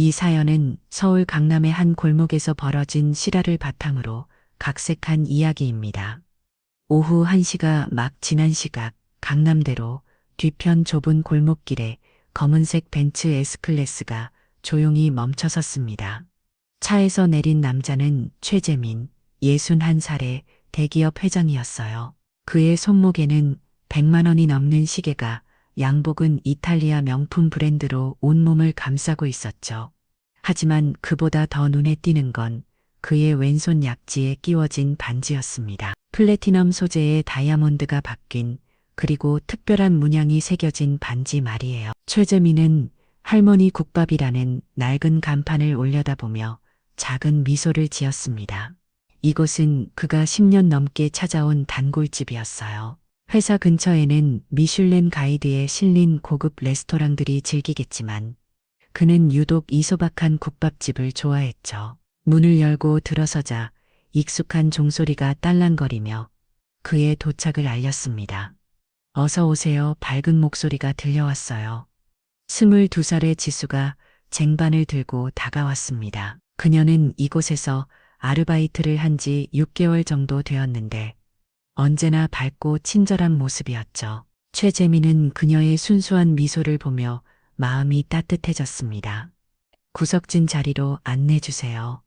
이 사연은 서울 강남의 한 골목에서 벌어진 실화를 바탕으로 각색한 이야기입니다. 오후 1시가 막 지난 시각 강남대로 뒤편 좁은 골목길에 검은색 벤츠 S클래스가 조용히 멈춰섰습니다. 차에서 내린 남자는 최재민, 61살의 대기업 회장이었어요. 그의 손목에는 100만 원이 넘는 시계가, 양복은 이탈리아 명품 브랜드로 온몸을 감싸고 있었죠. 하지만 그보다 더 눈에 띄는 건 그의 왼손 약지에 끼워진 반지였습니다. 플래티넘 소재의 다이아몬드가 박힌, 그리고 특별한 문양이 새겨진 반지 말이에요. 최재민은 할머니 국밥이라는 낡은 간판을 올려다보며 작은 미소를 지었습니다. 이곳은 그가 10년 넘게 찾아온 단골집이었어요. 회사 근처에는 미슐랭 가이드에 실린 고급 레스토랑들이 즐기겠지만 그는 유독 이 소박한 국밥집을 좋아했죠. 문을 열고 들어서자 익숙한 종소리가 딸랑거리며 그의 도착을 알렸습니다. 어서 오세요. 밝은 목소리가 들려왔어요. 22살의 지수가 쟁반을 들고 다가왔습니다. 그녀는 이곳에서 아르바이트를 한 지 6개월 정도 되었는데 언제나 밝고 친절한 모습이었죠. 최재민은 그녀의 순수한 미소를 보며 마음이 따뜻해졌습니다. 구석진 자리로 안내주세요.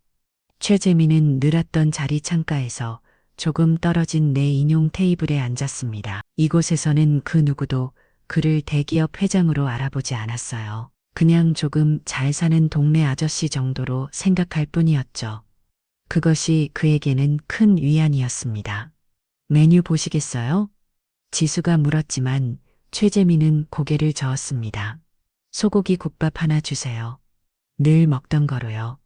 최재민은 늘었던 자리 창가에서 조금 떨어진 내 인용 테이블에 앉았습니다. 이곳에서는 그 누구도 그를 대기업 회장으로 알아보지 않았어요. 그냥 조금 잘 사는 동네 아저씨 정도로 생각할 뿐이었죠. 그것이 그에게는 큰 위안이었습니다. 메뉴 보시겠어요? 지수가 물었지만 최재민은 고개를 저었습니다. 소고기 국밥 하나 주세요. 늘 먹던 거로요.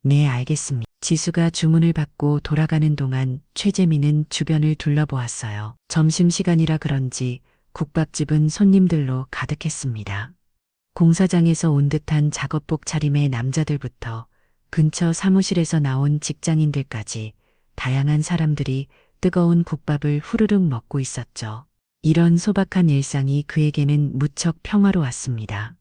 네, 알겠습니다. 지수가 주문을 받고 돌아가는 동안 최재민은 주변을 둘러보았어요. 점심시간이라 그런지 국밥집은 손님들로 가득했습니다. 공사장에서 온 듯한 작업복 차림의 남자들부터 근처 사무실에서 나온 직장인들까지 다양한 사람들이 뜨거운 국밥을 후루룩 먹고 있었죠. 이런 소박한 일상이 그에게는 무척 평화로웠습니다.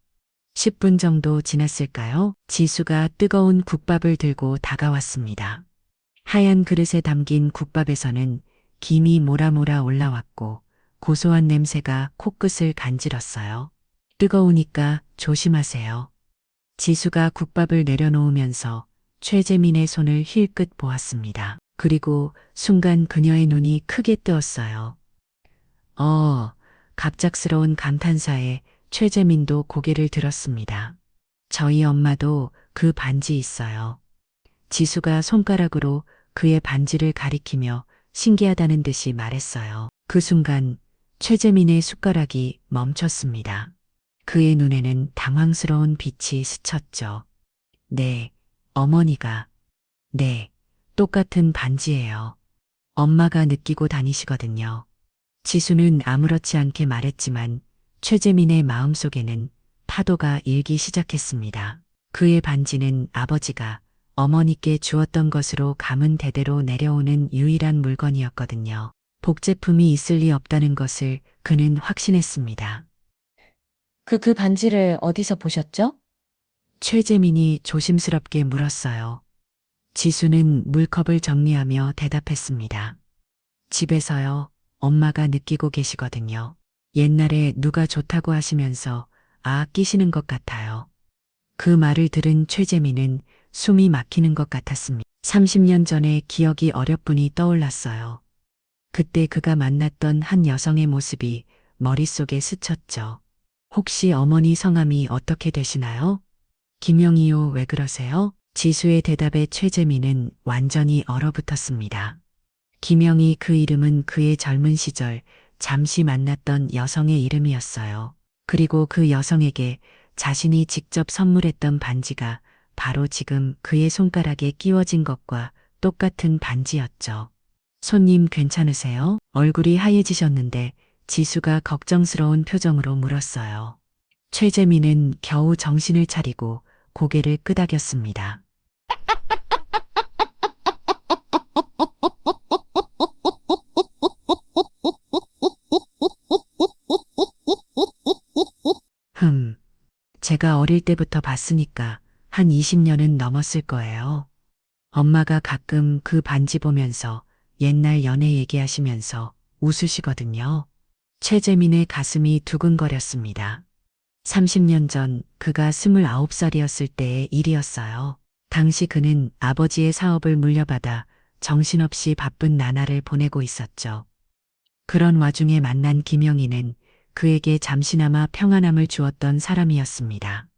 10분 정도 지났을까요? 지수가 뜨거운 국밥을 들고 다가왔습니다. 하얀 그릇에 담긴 국밥에서는 김이 모라모라 올라왔고 고소한 냄새가 코끝을 간질렀어요. 뜨거우니까 조심하세요. 지수가 국밥을 내려놓으면서 최재민의 손을 힐끗 보았습니다. 그리고 순간 그녀의 눈이 크게 뜨었어요. 갑작스러운 감탄사에 최재민도 고개를 들었습니다. 저희 엄마도 그 반지 있어요. 지수가 손가락으로 그의 반지를 가리키며 신기하다는 듯이 말했어요. 그 순간 최재민의 숟가락이 멈췄습니다. 그의 눈에는 당황스러운 빛이 스쳤죠. 네, 어머니가. 네, 똑같은 반지예요. 엄마가 느끼고 다니시거든요. 지수는 아무렇지 않게 말했지만 최재민의 마음속에는 파도가 일기 시작했습니다. 그의 반지는 아버지가 어머니께 주었던 것으로 가문 대대로 내려오는 유일한 물건이었거든요. 복제품이 있을 리 없다는 것을 그는 확신했습니다. 그 반지를 어디서 보셨죠? 최재민이 조심스럽게 물었어요. 지수는 물컵을 정리하며 대답했습니다. 집에서요. 엄마가 느끼고 계시거든요. 옛날에 누가 좋다고 하시면서 끼시는 것 같아요. 그 말을 들은 최재민은 숨이 막히는 것 같았습니다. 30년 전의 기억이 어렴풋이 떠올랐어요. 그때 그가 만났던 한 여성의 모습이 머릿속에 스쳤죠. 혹시 어머니 성함이 어떻게 되시나요? 김영희요. 왜 그러세요? 지수의 대답에 최재민은 완전히 얼어붙었습니다. 김영희, 그 이름은 그의 젊은 시절 잠시 만났던 여성의 이름이었어요. 그리고 그 여성에게 자신이 직접 선물했던 반지가 바로 지금 그의 손가락에 끼워진 것과 똑같은 반지였죠. 손님 괜찮으세요? 얼굴이 하얘지셨는데 지수가 걱정스러운 표정으로 물었어요. 최재민은 겨우 정신을 차리고 고개를 끄덕였습니다. 제가 어릴 때부터 봤으니까 한 20년은 넘었을 거예요. 엄마가 가끔 그 반지 보면서 옛날 연애 얘기하시면서 웃으시거든요. 최재민의 가슴이 두근거렸습니다. 30년 전 그가 29살이었을 때의 일이었어요. 당시 그는 아버지의 사업을 물려받아 정신없이 바쁜 나날을 보내고 있었죠. 그런 와중에 만난 김영희는 그에게 잠시나마 평안함을 주었던 사람이었습니다.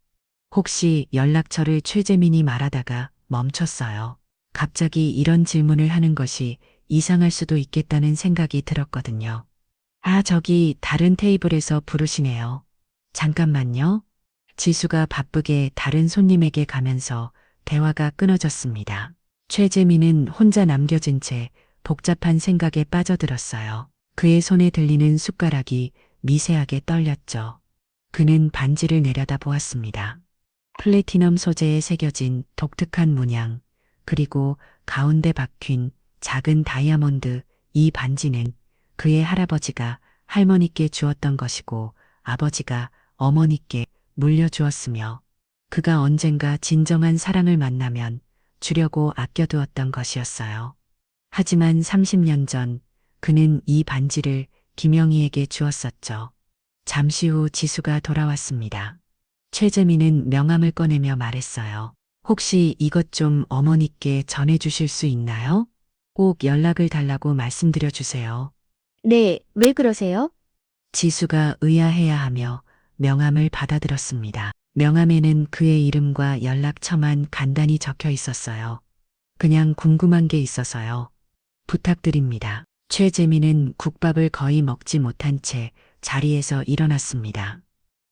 혹시 연락처를 최재민이 말하다가 멈췄어요. 갑자기 이런 질문을 하는 것이 이상할 수도 있겠다는 생각이 들었거든요. 아, 저기 다른 테이블에서 부르시네요. 잠깐만요. 지수가 바쁘게 다른 손님에게 가면서 대화가 끊어졌습니다. 최재민은 혼자 남겨진 채 복잡한 생각에 빠져들었어요. 그의 손에 들리는 숟가락이 미세하게 떨렸죠. 그는 반지를 내려다 보았습니다. 플래티넘 소재에 새겨진 독특한 문양, 그리고 가운데 박힌 작은 다이아몬드, 이 반지는 그의 할아버지가 할머니께 주었던 것이고 아버지가 어머니께 물려주었으며 그가 언젠가 진정한 사랑을 만나면 주려고 아껴두었던 것이었어요. 하지만 30년 전 그는 이 반지를 김영희에게 주었었죠. 잠시 후 지수가 돌아왔습니다. 최재민은 명함을 꺼내며 말했어요. 혹시 이것 좀 어머니께 전해주실 수 있나요? 꼭 연락을 달라고 말씀드려 주세요. 네, 왜 그러세요? 지수가 의아해야하며 명함을 받아들었습니다. 명함에는 그의 이름과 연락처만 간단히 적혀 있었어요. 그냥 궁금한 게 있어서요. 부탁드립니다. 최재민은 국밥을 거의 먹지 못한 채 자리에서 일어났습니다.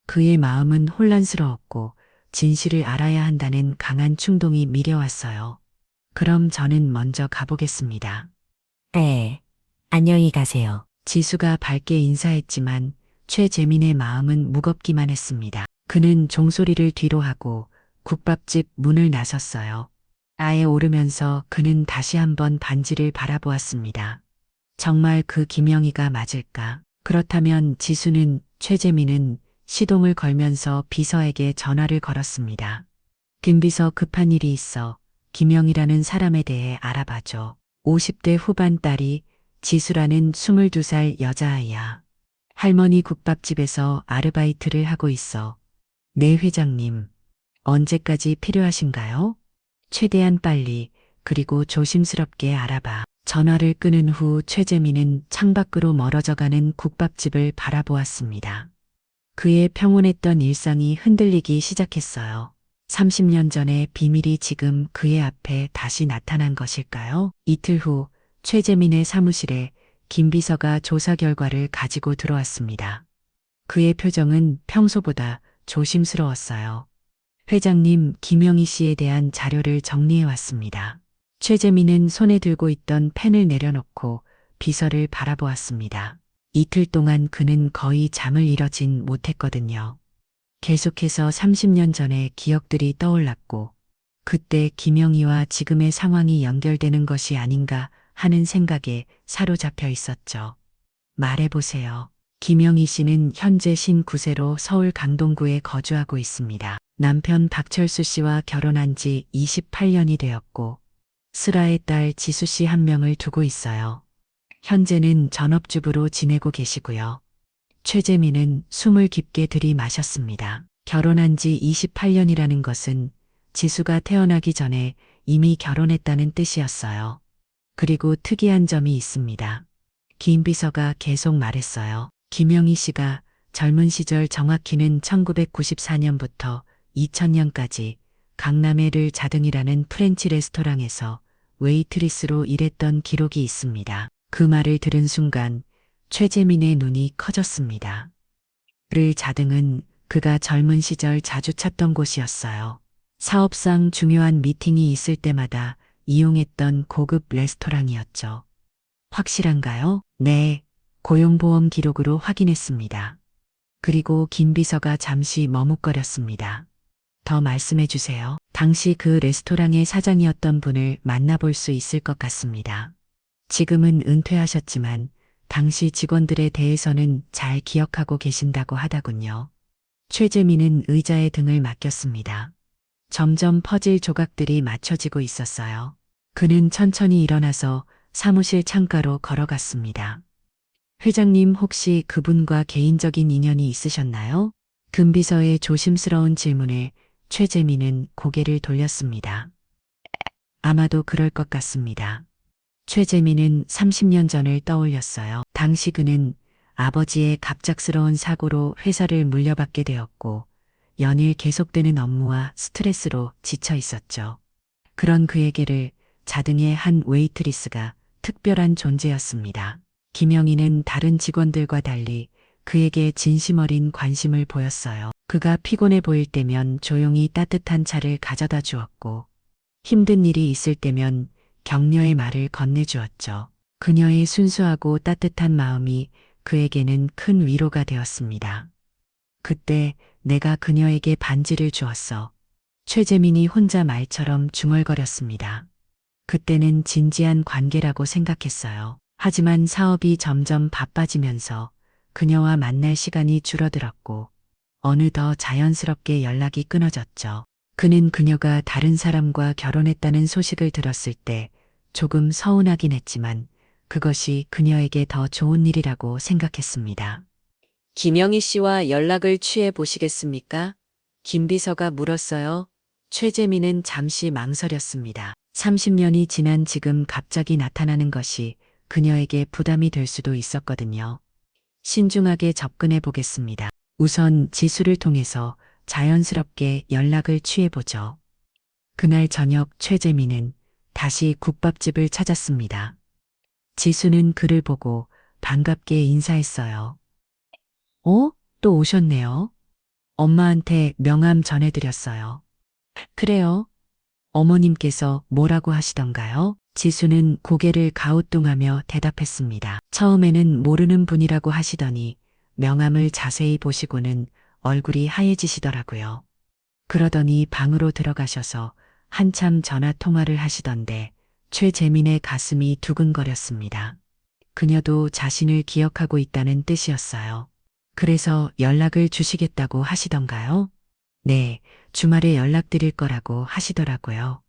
그의 마음은 혼란스러웠고 진실을 알아야 한다는 강한 충동이 밀려왔어요. 그럼 저는 먼저 가보겠습니다. 네. 안녕히 가세요. 지수가 밝게 인사했지만 최재민의 마음은 무겁기만 했습니다. 그는 종소리를 뒤로 하고 국밥집 문을 나섰어요. 아에 오르면서 그는 다시 한번 반지를 바라보았습니다. 정말 그 김영희가 맞을까? 그렇다면 지수는 최재민은 시동을 걸면서 비서에게 전화를 걸었습니다. 김 비서, 급한 일이 있어 김영희라는 사람에 대해 알아봐줘. 50대 후반 딸이 지수라는 22살 여자아이야. 할머니 국밥집에서 아르바이트를 하고 있어. 네, 회장님. 언제까지 필요하신가요? 최대한 빨리, 그리고 조심스럽게 알아봐. 전화를 끊은 후 최재민은 창밖으로 멀어져가는 국밥집을 바라보았습니다. 그의 평온했던 일상이 흔들리기 시작했어요. 30년 전의 비밀이 지금 그의 앞에 다시 나타난 것일까요? 이틀 후 최재민의 사무실에 김 비서가 조사 결과를 가지고 들어왔습니다. 그의 표정은 평소보다 조심스러웠어요. 회장님, 김영희 씨에 대한 자료를 정리해 왔습니다. 최재민은 손에 들고 있던 펜을 내려놓고 비서를 바라보았습니다. 이틀 동안 그는 거의 잠을 이루진 못했거든요. 계속해서 30년 전의 기억들이 떠올랐고 그때 김영희와 지금의 상황이 연결되는 것이 아닌가 하는 생각에 사로잡혀 있었죠. 말해보세요. 김영희 씨는 현재 59세로 서울 강동구에 거주하고 있습니다. 남편 박철수 씨와 결혼한 지 28년이 되었고 슬아의 딸 지수 씨 한 명을 두고 있어요. 현재는 전업주부로 지내고 계시고요. 최재민은 숨을 깊게 들이마셨습니다. 결혼한 지 28년이라는 것은 지수가 태어나기 전에 이미 결혼했다는 뜻이었어요. 그리고 특이한 점이 있습니다. 김 비서가 계속 말했어요. 김영희 씨가 젊은 시절, 정확히는 1994년부터 2000년까지 강남의 를 자등이라는 프렌치 레스토랑에서 웨이트리스로 일했던 기록이 있습니다. 그 말을 들은 순간 최재민의 눈이 커졌습니다. 를 자등은 그가 젊은 시절 자주 찾던 곳이었어요. 사업상 중요한 미팅이 있을 때마다 이용했던 고급 레스토랑이었죠. 확실한가요? 네, 고용보험 기록으로 확인했습니다. 그리고 김 비서가 잠시 머뭇거렸습니다. 더 말씀해 주세요. 당시 그 레스토랑의 사장이었던 분을 만나볼 수 있을 것 같습니다. 지금은 은퇴하셨지만 당시 직원들에 대해서는 잘 기억하고 계신다고 하더군요. 최재민은 의자에 등을 맡겼습니다. 점점 퍼즐 조각들이 맞춰지고 있었어요. 그는 천천히 일어나서 사무실 창가로 걸어갔습니다. 회장님 혹시 그분과 개인적인 인연이 있으셨나요? 금비서의 조심스러운 질문에 최재민은 고개를 돌렸습니다. 아마도 그럴 것 같습니다. 최재민은 30년 전을 떠올렸어요. 당시 그는 아버지의 갑작스러운 사고로 회사를 물려받게 되었고 연일 계속되는 업무와 스트레스로 지쳐 있었죠. 그런 그에게를 자등의 한 웨이트리스가 특별한 존재였습니다. 김영희는 다른 직원들과 달리 그에게 진심 어린 관심을 보였어요. 그가 피곤해 보일 때면 조용히 따뜻한 차를 가져다 주었고 힘든 일이 있을 때면 격려의 말을 건네주었죠. 그녀의 순수하고 따뜻한 마음이 그에게는 큰 위로가 되었습니다. 그때 내가 그녀에게 반지를 주었어. 최재민이 혼자 말처럼 중얼거렸습니다. 그때는 진지한 관계라고 생각했어요. 하지만 사업이 점점 바빠지면서 그녀와 만날 시간이 줄어들었고 어느덧 자연스럽게 연락이 끊어졌죠. 그는 그녀가 다른 사람과 결혼했다는 소식을 들었을 때 조금 서운하긴 했지만 그것이 그녀에게 더 좋은 일이라고 생각했습니다. 김영희 씨와 연락을 취해 보시겠습니까? 김 비서가 물었어요. 최재민은 잠시 망설였습니다. 30년이 지난 지금 갑자기 나타나는 것이 그녀에게 부담이 될 수도 있었거든요. 신중하게 접근해 보겠습니다. 우선 지수를 통해서 자연스럽게 연락을 취해보죠. 그날 저녁 최재민은 다시 국밥집을 찾았습니다. 지수는 그를 보고 반갑게 인사했어요. 또 오셨네요. 엄마한테 명함 전해드렸어요. 그래요? 어머님께서 뭐라고 하시던가요? 지수는 고개를 가우뚱하며 대답했습니다. 처음에는 모르는 분이라고 하시더니 명함을 자세히 보시고는 얼굴이 하얘지시더라고요. 그러더니 방으로 들어가셔서 한참 전화 통화를 하시던데 최재민의 가슴이 두근거렸습니다. 그녀도 자신을 기억하고 있다는 뜻이었어요. 그래서 연락을 주시겠다고 하시던가요? 네, 주말에 연락드릴 거라고 하시더라고요.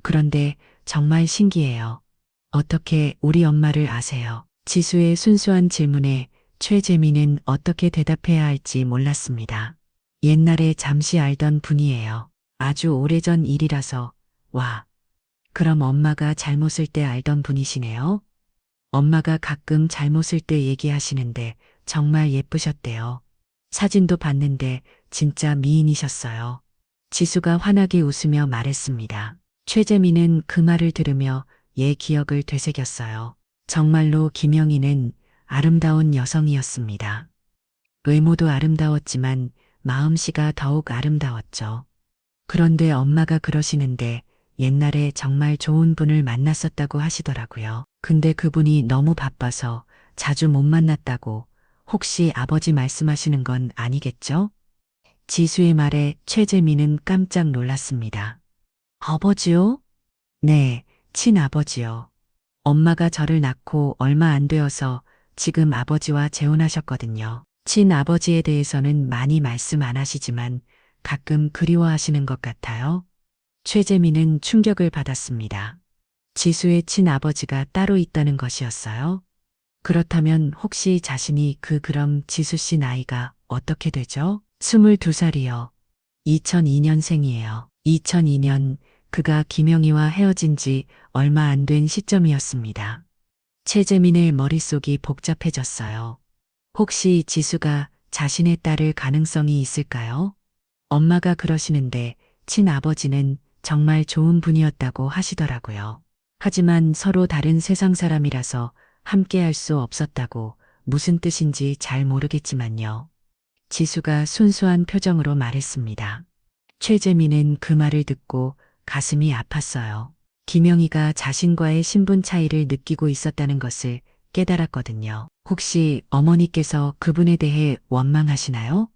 그런데 정말 신기해요. 어떻게 우리 엄마를 아세요? 지수의 순수한 질문에 최재민은 어떻게 대답해야 할지 몰랐습니다. 옛날에 잠시 알던 분이에요. 아주 오래전 일이라서, 와, 그럼 엄마가 잘못을 때 알던 분이시네요? 엄마가 가끔 잘못을 때 얘기하시는데 정말 예쁘셨대요. 사진도 봤는데 진짜 미인이셨어요. 지수가 환하게 웃으며 말했습니다. 최재민은 그 말을 들으며 옛 기억을 되새겼어요. 정말로 김영희는 아름다운 여성이었습니다. 외모도 아름다웠지만 마음씨가 더욱 아름다웠죠. 그런데 엄마가 그러시는데 옛날에 정말 좋은 분을 만났었다고 하시더라고요. 근데 그분이 너무 바빠서 자주 못 만났다고 혹시 아버지 말씀하시는 건 아니겠죠? 지수의 말에 최재민은 깜짝 놀랐습니다. 아버지요? 네, 친아버지요. 엄마가 저를 낳고 얼마 안 되어서 지금 아버지와 재혼하셨거든요. 친아버지에 대해서는 많이 말씀 안 하시지만 가끔 그리워하시는 것 같아요. 최재민은 충격을 받았습니다. 지수의 친아버지가 따로 있다는 것이었어요. 그렇다면 혹시 자신이 그럼 지수 씨 나이가 어떻게 되죠? 22살이요. 2002년생이에요. 2002년 그가 김영희와 헤어진 지 얼마 안 된 시점이었습니다. 최재민의 머릿속이 복잡해졌어요. 혹시 지수가 자신의 딸을 가능성이 있을까요? 엄마가 그러시는데 친아버지는 정말 좋은 분이었다고 하시더라고요. 하지만 서로 다른 세상 사람이라서 함께 할 수 없었다고 무슨 뜻인지 잘 모르겠지만요. 지수가 순수한 표정으로 말했습니다. 최재민은 그 말을 듣고 가슴이 아팠어요. 김영희가 자신과의 신분 차이를 느끼고 있었다는 것을 깨달았거든요. 혹시 어머니께서 그분에 대해 원망하시나요?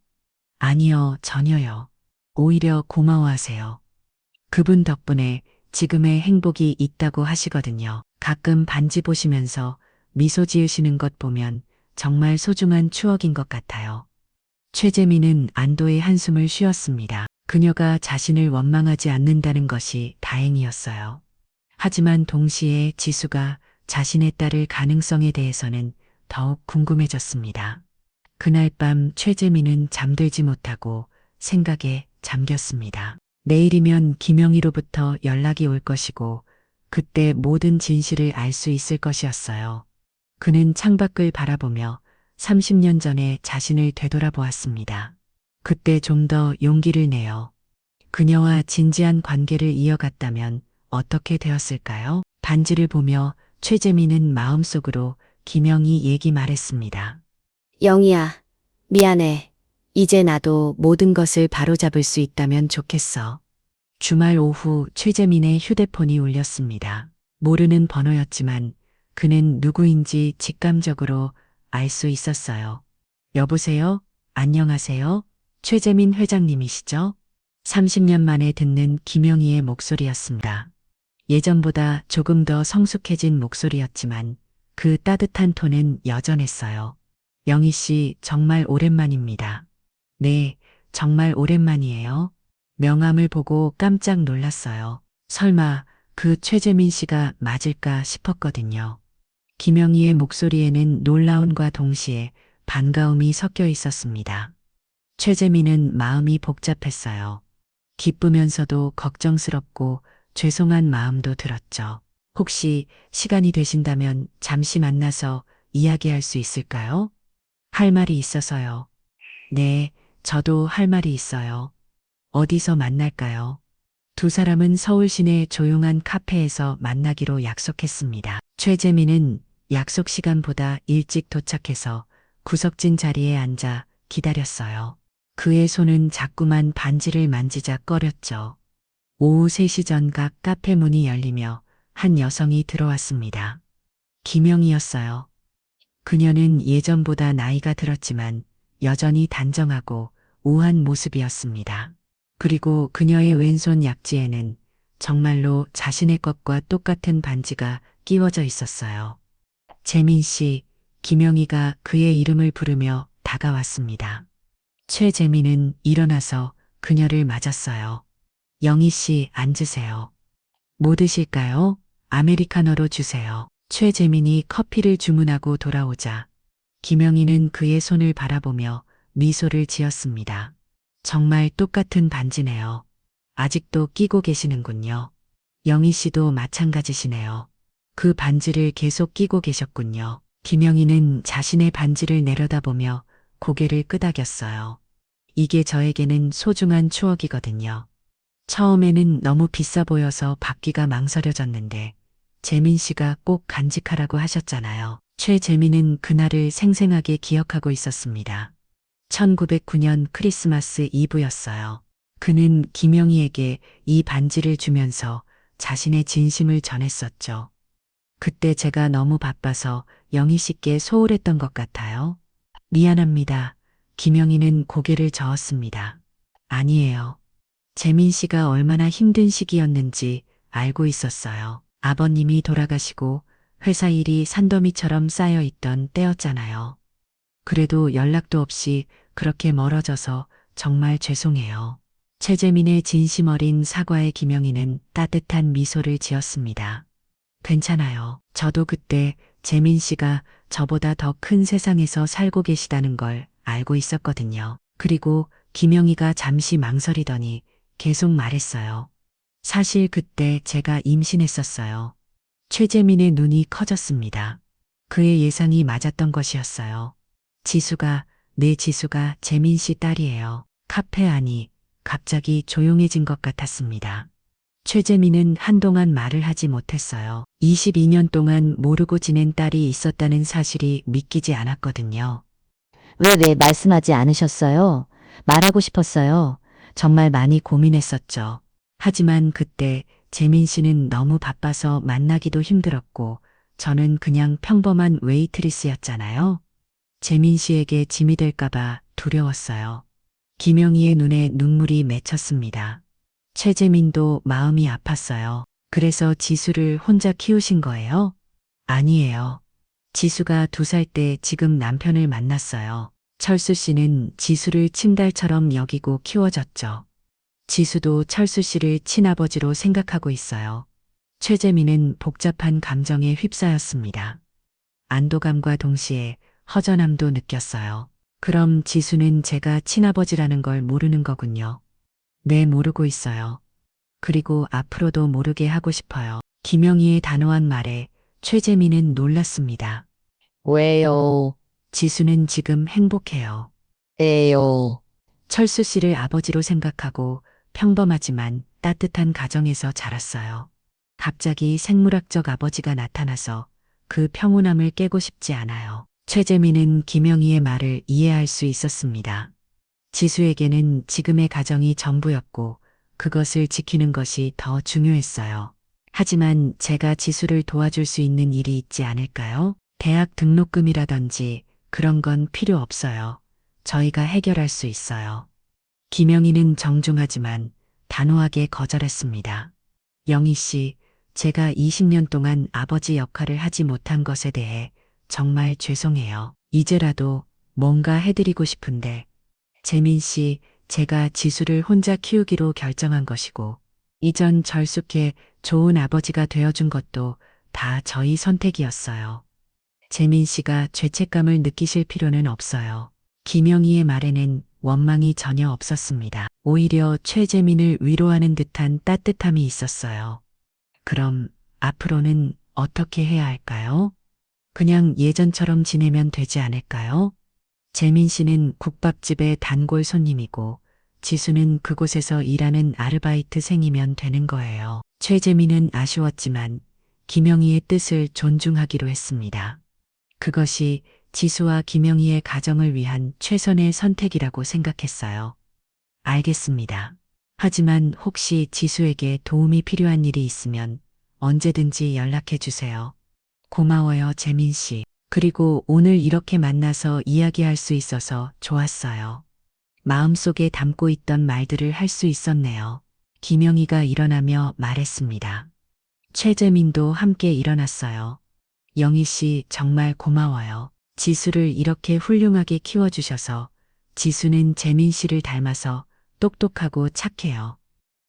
아니요, 전혀요. 오히려 고마워하세요. 그분 덕분에 지금의 행복이 있다고 하시거든요. 가끔 반지 보시면서 미소 지으시는 것 보면 정말 소중한 추억인 것 같아요. 최재민은 안도의 한숨을 쉬었습니다. 그녀가 자신을 원망하지 않는다는 것이 다행이었어요. 하지만 동시에 지수가 자신의 딸의 가능성에 대해서는 더욱 궁금해졌습니다. 그날 밤 최재민은 잠들지 못하고 생각에 잠겼습니다. 내일이면 김영희로부터 연락이 올 것이고 그때 모든 진실을 알 수 있을 것이었어요. 그는 창밖을 바라보며 30년 전에 자신을 되돌아보았습니다. 그때 좀 더 용기를 내어 그녀와 진지한 관계를 이어갔다면 어떻게 되었을까요? 반지를 보며 최재민은 마음속으로 김영희 얘기 말했습니다. 영희야, 미안해. 이제 나도 모든 것을 바로잡을 수 있다면 좋겠어. 주말 오후 최재민의 휴대폰이 울렸습니다. 모르는 번호였지만 그는 누구인지 직감적으로 알 수 있었어요. 여보세요? 안녕하세요? 최재민 회장님이시죠? 30년 만에 듣는 김영희의 목소리였습니다. 예전보다 조금 더 성숙해진 목소리였지만 그 따뜻한 톤은 여전했어요. 영희 씨, 정말 오랜만입니다. 네, 정말 오랜만이에요. 명함을 보고 깜짝 놀랐어요. 설마 그 최재민 씨가 맞을까 싶었거든요. 김영희의 목소리에는 놀라움과 동시에 반가움이 섞여 있었습니다. 최재민은 마음이 복잡했어요. 기쁘면서도 걱정스럽고 죄송한 마음도 들었죠. 혹시 시간이 되신다면 잠시 만나서 이야기할 수 있을까요? 할 말이 있어서요. 네, 저도 할 말이 있어요. 어디서 만날까요? 두 사람은 서울 시내 조용한 카페에서 만나기로 약속했습니다. 최재민은 약속 시간보다 일찍 도착해서 구석진 자리에 앉아 기다렸어요. 그의 손은 자꾸만 반지를 만지작거렸죠. 오후 3시 전각 카페 문이 열리며 한 여성이 들어왔습니다. 김영희였어요. 그녀는 예전보다 나이가 들었지만 여전히 단정하고 우아한 모습이었습니다. 그리고 그녀의 왼손 약지에는 정말로 자신의 것과 똑같은 반지가 끼워져 있었어요. 재민 씨, 김영희가 그의 이름을 부르며 다가왔습니다. 최재민은 일어나서 그녀를 맞았어요. 영희 씨, 앉으세요. 뭐 드실까요? 아메리카노로 주세요. 최재민이 커피를 주문하고 돌아오자 김영희는 그의 손을 바라보며 미소를 지었습니다. 정말 똑같은 반지네요. 아직도 끼고 계시는군요. 영희 씨도 마찬가지시네요. 그 반지를 계속 끼고 계셨군요. 김영희는 자신의 반지를 내려다보며 고개를 끄덕였어요. 이게 저에게는 소중한 추억이거든요. 처음에는 너무 비싸 보여서 받기가 망설여졌는데 재민 씨가 꼭 간직하라고 하셨잖아요. 최재민은 그날을 생생하게 기억하고 있었습니다. 1909년 크리스마스 이브였어요. 그는 김영희에게 이 반지를 주면서 자신의 진심을 전했었죠. 그때 제가 너무 바빠서 영희 씨께 소홀했던 것 같아요. 미안합니다. 김영희는 고개를 저었습니다. 아니에요. 재민 씨가 얼마나 힘든 시기였는지 알고 있었어요. 아버님이 돌아가시고 회사 일이 산더미처럼 쌓여 있던 때였잖아요. 그래도 연락도 없이 그렇게 멀어져서 정말 죄송해요. 최재민의 진심 어린 사과에 김영희는 따뜻한 미소를 지었습니다. 괜찮아요. 저도 그때 재민 씨가 저보다 더 큰 세상에서 살고 계시다는 걸 알고 있었거든요. 그리고 김영희가 잠시 망설이더니 계속 말했어요. 사실 그때 제가 임신했었어요. 최재민의 눈이 커졌습니다. 그의 예상이 맞았던 것이었어요. 내 지수가 재민 씨 딸이에요. 카페 안이 갑자기 조용해진 것 같았습니다. 최재민은 한동안 말을 하지 못했어요. 22년 동안 모르고 지낸 딸이 있었다는 사실이 믿기지 않았거든요. 왜 말씀하지 않으셨어요? 말하고 싶었어요. 정말 많이 고민했었죠. 하지만 그때 재민 씨는 너무 바빠서 만나기도 힘들었고 저는 그냥 평범한 웨이트리스였잖아요. 재민 씨에게 짐이 될까봐 두려웠어요. 김영희의 눈에 눈물이 맺혔습니다. 최재민도 마음이 아팠어요. 그래서 지수를 혼자 키우신 거예요? 아니에요. 지수가 2살 때 지금 남편을 만났어요. 철수 씨는 지수를 친달처럼 여기고 키워졌죠. 지수도 철수 씨를 친아버지로 생각하고 있어요. 최재민은 복잡한 감정에 휩싸였습니다. 안도감과 동시에 허전함도 느꼈어요. 그럼 지수는 제가 친아버지라는 걸 모르는 거군요. 네, 모르고 있어요. 그리고 앞으로도 모르게 하고 싶어요. 김영희의 단호한 말에 최재민은 놀랐습니다. 왜요? 지수는 지금 행복해요. 에요. 철수 씨를 아버지로 생각하고 평범하지만 따뜻한 가정에서 자랐어요. 갑자기 생물학적 아버지가 나타나서 그 평온함을 깨고 싶지 않아요. 최재민은 김영희의 말을 이해할 수 있었습니다. 지수에게는 지금의 가정이 전부였고 그것을 지키는 것이 더 중요했어요. 하지만 제가 지수를 도와줄 수 있는 일이 있지 않을까요? 대학 등록금이라든지 그런 건 필요 없어요. 저희가 해결할 수 있어요. 김영희는 정중하지만 단호하게 거절했습니다. 영희 씨, 제가 20년 동안 아버지 역할을 하지 못한 것에 대해 정말 죄송해요. 이제라도 뭔가 해드리고 싶은데, 재민 씨, 제가 지수를 혼자 키우기로 결정한 것이고, 이전 절숙해 좋은 아버지가 되어준 것도 다 저희 선택이었어요. 재민 씨가 죄책감을 느끼실 필요는 없어요. 김영희의 말에는 원망이 전혀 없었습니다. 오히려 최재민을 위로하는 듯한 따뜻함이 있었어요. 그럼 앞으로는 어떻게 해야 할까요? 그냥 예전처럼 지내면 되지 않을까요? 재민 씨는 국밥집의 단골 손님이고 지수는 그곳에서 일하는 아르바이트생이면 되는 거예요. 최재민은 아쉬웠지만 김영희의 뜻을 존중하기로 했습니다. 그것이 지수와 김영희의 가정을 위한 최선의 선택이라고 생각했어요. 알겠습니다. 하지만 혹시 지수에게 도움이 필요한 일이 있으면 언제든지 연락해 주세요. 고마워요, 재민 씨. 그리고 오늘 이렇게 만나서 이야기할 수 있어서 좋았어요. 마음속에 담고 있던 말들을 할 수 있었네요. 김영희가 일어나며 말했습니다. 최재민도 함께 일어났어요. 영희 씨 정말 고마워요. 지수를 이렇게 훌륭하게 키워주셔서 지수는 재민 씨를 닮아서 똑똑하고 착해요.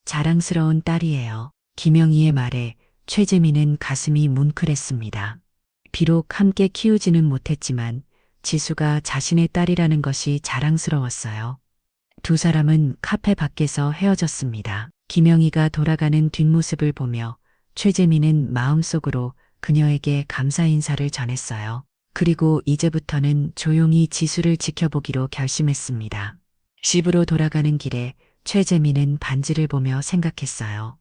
자랑스러운 딸이에요. 김영희의 말에 최재민은 가슴이 뭉클했습니다. 비록 함께 키우지는 못했지만 지수가 자신의 딸이라는 것이 자랑스러웠어요. 두 사람은 카페 밖에서 헤어졌습니다. 김영희가 돌아가는 뒷모습을 보며 최재민은 마음속으로 그녀에게 감사 인사를 전했어요. 그리고 이제부터는 조용히 지수를 지켜보기로 결심했습니다. 집으로 돌아가는 길에 최재민은 반지를 보며 생각했어요.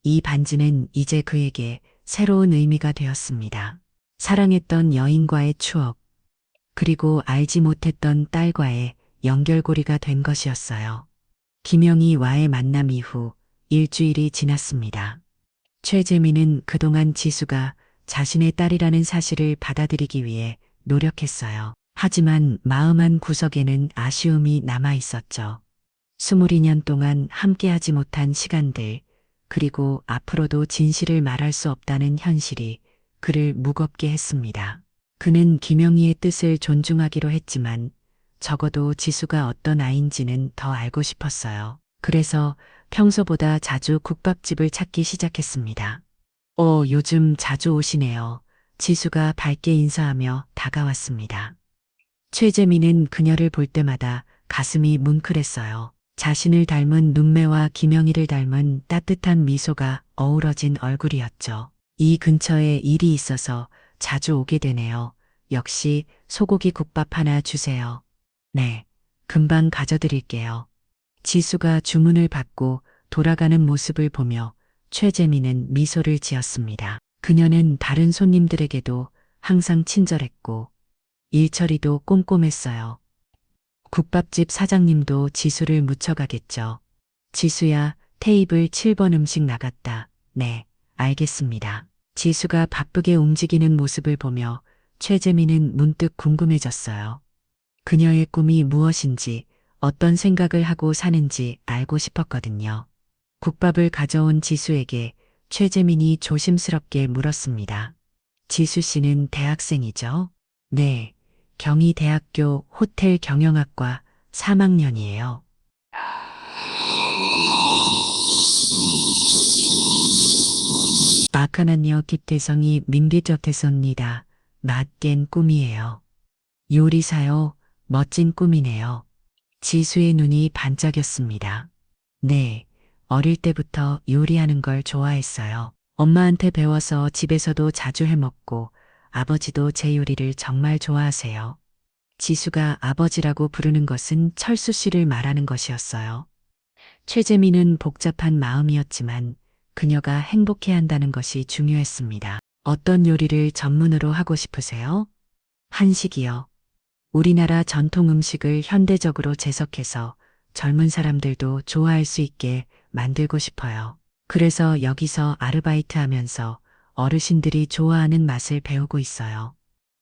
이 반지는 이제 그에게 새로운 의미가 되었습니다. 사랑했던 여인과의 추억, 그리고 알지 못했던 딸과의 연결고리가 된 것이었어요. 김영희와의 만남 이후 일주일이 지났습니다. 최재민은 그동안 지수가 자신의 딸이라는 사실을 받아들이기 위해 노력했어요. 하지만 마음 한 구석에는 아쉬움이 남아 있었죠. 22년 동안 함께하지 못한 시간들, 그리고 앞으로도 진실을 말할 수 없다는 현실이 그를 무겁게 했습니다. 그는 김영희의 뜻을 존중하기로 했지만 적어도 지수가 어떤 아이인지는 더 알고 싶었어요. 그래서 평소보다 자주 국밥집을 찾기 시작했습니다. 요즘 자주 오시네요. 지수가 밝게 인사하며 다가왔습니다. 최재민은 그녀를 볼 때마다 가슴이 뭉클했어요. 자신을 닮은 눈매와 김영희를 닮은 따뜻한 미소가 어우러진 얼굴이었죠. 이 근처에 일이 있어서 자주 오게 되네요. 역시 소고기 국밥 하나 주세요. 네, 금방 가져드릴게요. 지수가 주문을 받고 돌아가는 모습을 보며 최재민은 미소를 지었습니다. 그녀는 다른 손님들에게도 항상 친절했고 일처리도 꼼꼼했어요. 국밥집 사장님도 지수를 묻혀가겠죠. 지수야, 테이블 7번 음식 나갔다. 네, 알겠습니다. 지수가 바쁘게 움직이는 모습을 보며 최재민은 문득 궁금해졌어요. 그녀의 꿈이 무엇인지, 어떤 생각을 하고 사는지 알고 싶었거든요. 국밥을 가져온 지수에게 최재민이 조심스럽게 물었습니다. 지수 씨는 대학생이죠? 네, 경희대학교 호텔 경영학과 3학년이에요. 아카나니어 김태성이 민비저태섭니다. 맞겐 꿈이에요. 요리사요. 멋진 꿈이네요. 지수의 눈이 반짝였습니다. 네, 어릴 때부터 요리하는 걸 좋아했어요. 엄마한테 배워서 집에서도 자주 해먹고 아버지도 제 요리를 정말 좋아하세요. 지수가 아버지라고 부르는 것은 철수 씨를 말하는 것이었어요. 최재민은 복잡한 마음이었지만 그녀가 행복해 한다는 것이 중요했습니다. 어떤 요리를 전문으로 하고 싶으세요? 한식이요. 우리나라 전통 음식을 현대적으로 재석해서 젊은 사람들도 좋아할 수 있게 만들고 싶어요. 그래서 여기서 아르바이트 하면서 어르신들이 좋아하는 맛을 배우고 있어요.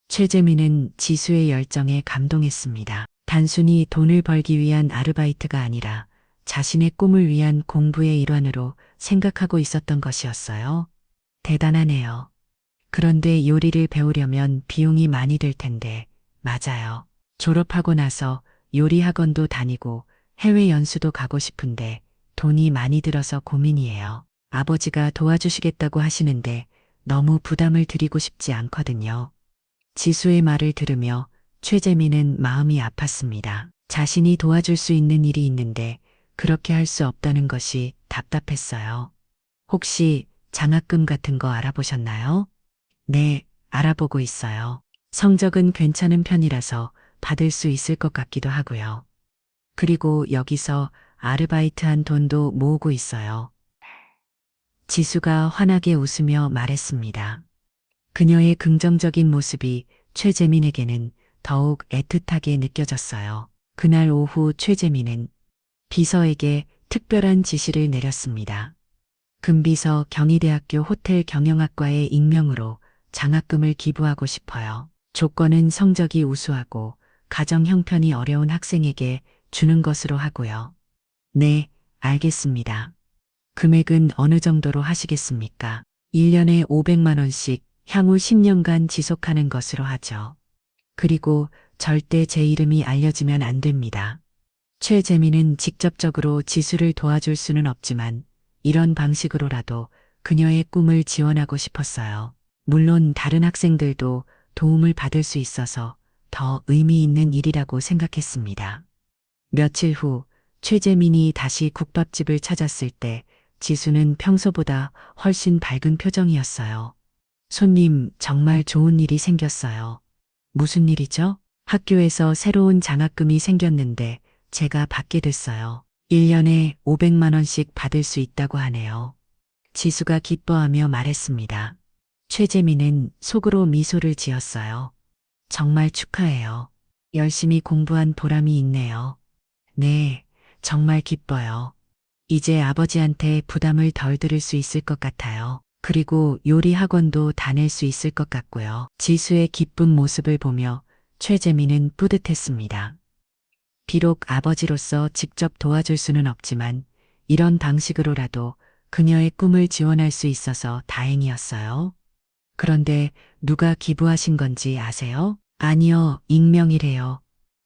최재민은 지수의 열정에 감동했습니다. 단순히 돈을 벌기 위한 아르바이트가 아니라 자신의 꿈을 위한 공부의 일환으로 생각하고 있었던 것이었어요. 대단하네요. 그런데 요리를 배우려면 비용이 많이 들 텐데, 맞아요. 졸업하고 나서 요리 학원도 다니고 해외 연수도 가고 싶은데 돈이 많이 들어서 고민이에요. 아버지가 도와주시겠다고 하시는데 너무 부담을 드리고 싶지 않거든요. 지수의 말을 들으며 최재민은 마음이 아팠습니다. 자신이 도와줄 수 있는 일이 있는데 그렇게 할 수 없다는 것이 답답했어요. 혹시 장학금 같은 거 알아보셨나요? 네, 알아보고 있어요. 성적은 괜찮은 편이라서 받을 수 있을 것 같기도 하고요. 그리고 여기서 아르바이트 한 돈도 모으고 있어요. 지수가 환하게 웃으며 말했습니다. 그녀의 긍정적인 모습이 최재민에게는 더욱 애틋하게 느껴졌어요. 그날 오후 최재민은 비서에게 특별한 지시를 내렸습니다. 금비서 경희대학교 호텔 경영학과에 익명으로 장학금을 기부하고 싶어요. 조건은 성적이 우수하고 가정 형편이 어려운 학생에게 주는 것으로 하고요. 네, 알겠습니다. 금액은 어느 정도로 하시겠습니까? 1년에 500만 원씩 향후 10년간 지속하는 것으로 하죠. 그리고 절대 제 이름이 알려지면 안 됩니다. 최재민은 직접적으로 지수를 도와줄 수는 없지만 이런 방식으로라도 그녀의 꿈을 지원하고 싶었어요. 물론 다른 학생들도 도움을 받을 수 있어서 더 의미 있는 일이라고 생각했습니다. 며칠 후 최재민이 다시 국밥집을 찾았을 때 지수는 평소보다 훨씬 밝은 표정이었어요. 손님, 정말 좋은 일이 생겼어요. 무슨 일이죠? 학교에서 새로운 장학금이 생겼는데 제가 받게 됐어요. 1년에 500만 원씩 받을 수 있다고 하네요. 지수가 기뻐하며 말했습니다. 최재민은 속으로 미소를 지었어요. 정말 축하해요. 열심히 공부한 보람이 있네요. 네, 정말 기뻐요. 이제 아버지한테 부담을 덜 들을 수 있을 것 같아요. 그리고 요리 학원도 다닐 수 있을 것 같고요. 지수의 기쁜 모습을 보며 최재민은 뿌듯했습니다. 비록 아버지로서 직접 도와줄 수는 없지만 이런 방식으로라도 그녀의 꿈을 지원할 수 있어서 다행이었어요. 그런데 누가 기부하신 건지 아세요? 아니요, 익명이래요.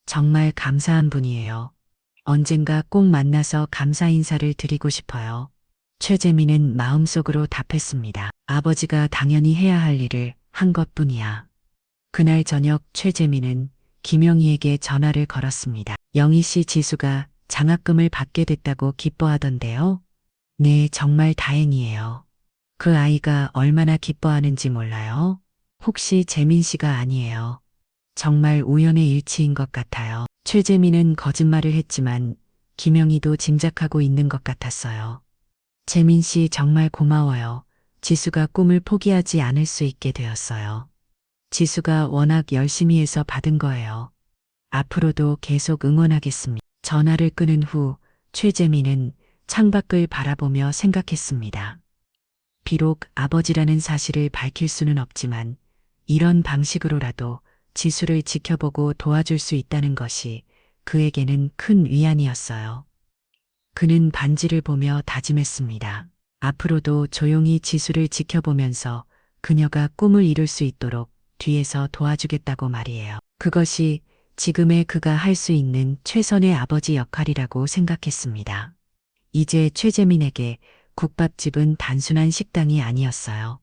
정말 감사한 분이에요. 언젠가 꼭 만나서 감사 인사를 드리고 싶어요. 최재민은 마음속으로 답했습니다. 아버지가 당연히 해야 할 일을 한 것뿐이야. 그날 저녁 최재민은 김영희에게 전화를 걸었습니다. 영희 씨 지수가 장학금을 받게 됐다고 기뻐하던데요. 네, 정말 다행이에요. 그 아이가 얼마나 기뻐하는지 몰라요. 혹시 재민 씨가 아니에요. 정말 우연의 일치인 것 같아요. 최재민은 거짓말을 했지만 김영희도 짐작하고 있는 것 같았어요. 재민 씨 정말 고마워요. 지수가 꿈을 포기하지 않을 수 있게 되었어요. 지수가 워낙 열심히 해서 받은 거예요. 앞으로도 계속 응원하겠습니다. 전화를 끊은 후 최재민은 창밖을 바라보며 생각했습니다. 비록 아버지라는 사실을 밝힐 수는 없지만 이런 방식으로라도 지수를 지켜보고 도와줄 수 있다는 것이 그에게는 큰 위안이었어요. 그는 반지를 보며 다짐했습니다. 앞으로도 조용히 지수를 지켜보면서 그녀가 꿈을 이룰 수 있도록 뒤에서 도와주겠다고 말이에요. 그것이 지금의 그가 할 수 있는 최선의 아버지 역할이라고 생각했습니다. 이제 최재민에게 국밥집은 단순한 식당이 아니었어요.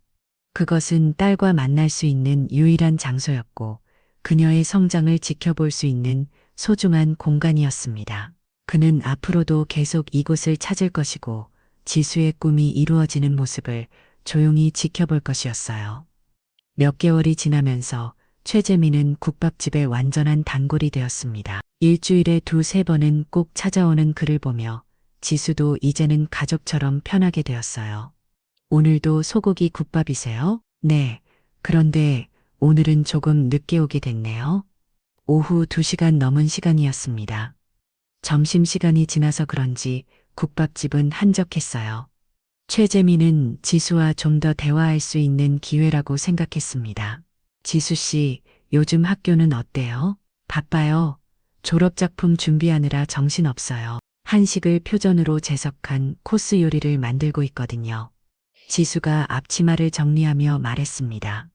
그것은 딸과 만날 수 있는 유일한 장소였고 그녀의 성장을 지켜볼 수 있는 소중한 공간이었습니다. 그는 앞으로도 계속 이곳을 찾을 것이고 지수의 꿈이 이루어지는 모습을 조용히 지켜볼 것이었어요. 몇 개월이 지나면서 최재민은 국밥집의 완전한 단골이 되었습니다. 일주일에 두세 번은 꼭 찾아오는 그를 보며 지수도 이제는 가족처럼 편하게 되었어요. 오늘도 소고기 국밥이세요? 네. 그런데 오늘은 조금 늦게 오게 됐네요. 오후 2시간 넘은 시간이었습니다. 점심시간이 지나서 그런지 국밥집은 한적했어요. 최재민은 지수와 좀 더 대화할 수 있는 기회라고 생각했습니다. 지수 씨, 요즘 학교는 어때요? 바빠요. 졸업작품 준비하느라 정신없어요. 한식을 표전으로 제석한 코스 요리를 만들고 있거든요. 지수가 앞치마를 정리하며 말했습니다.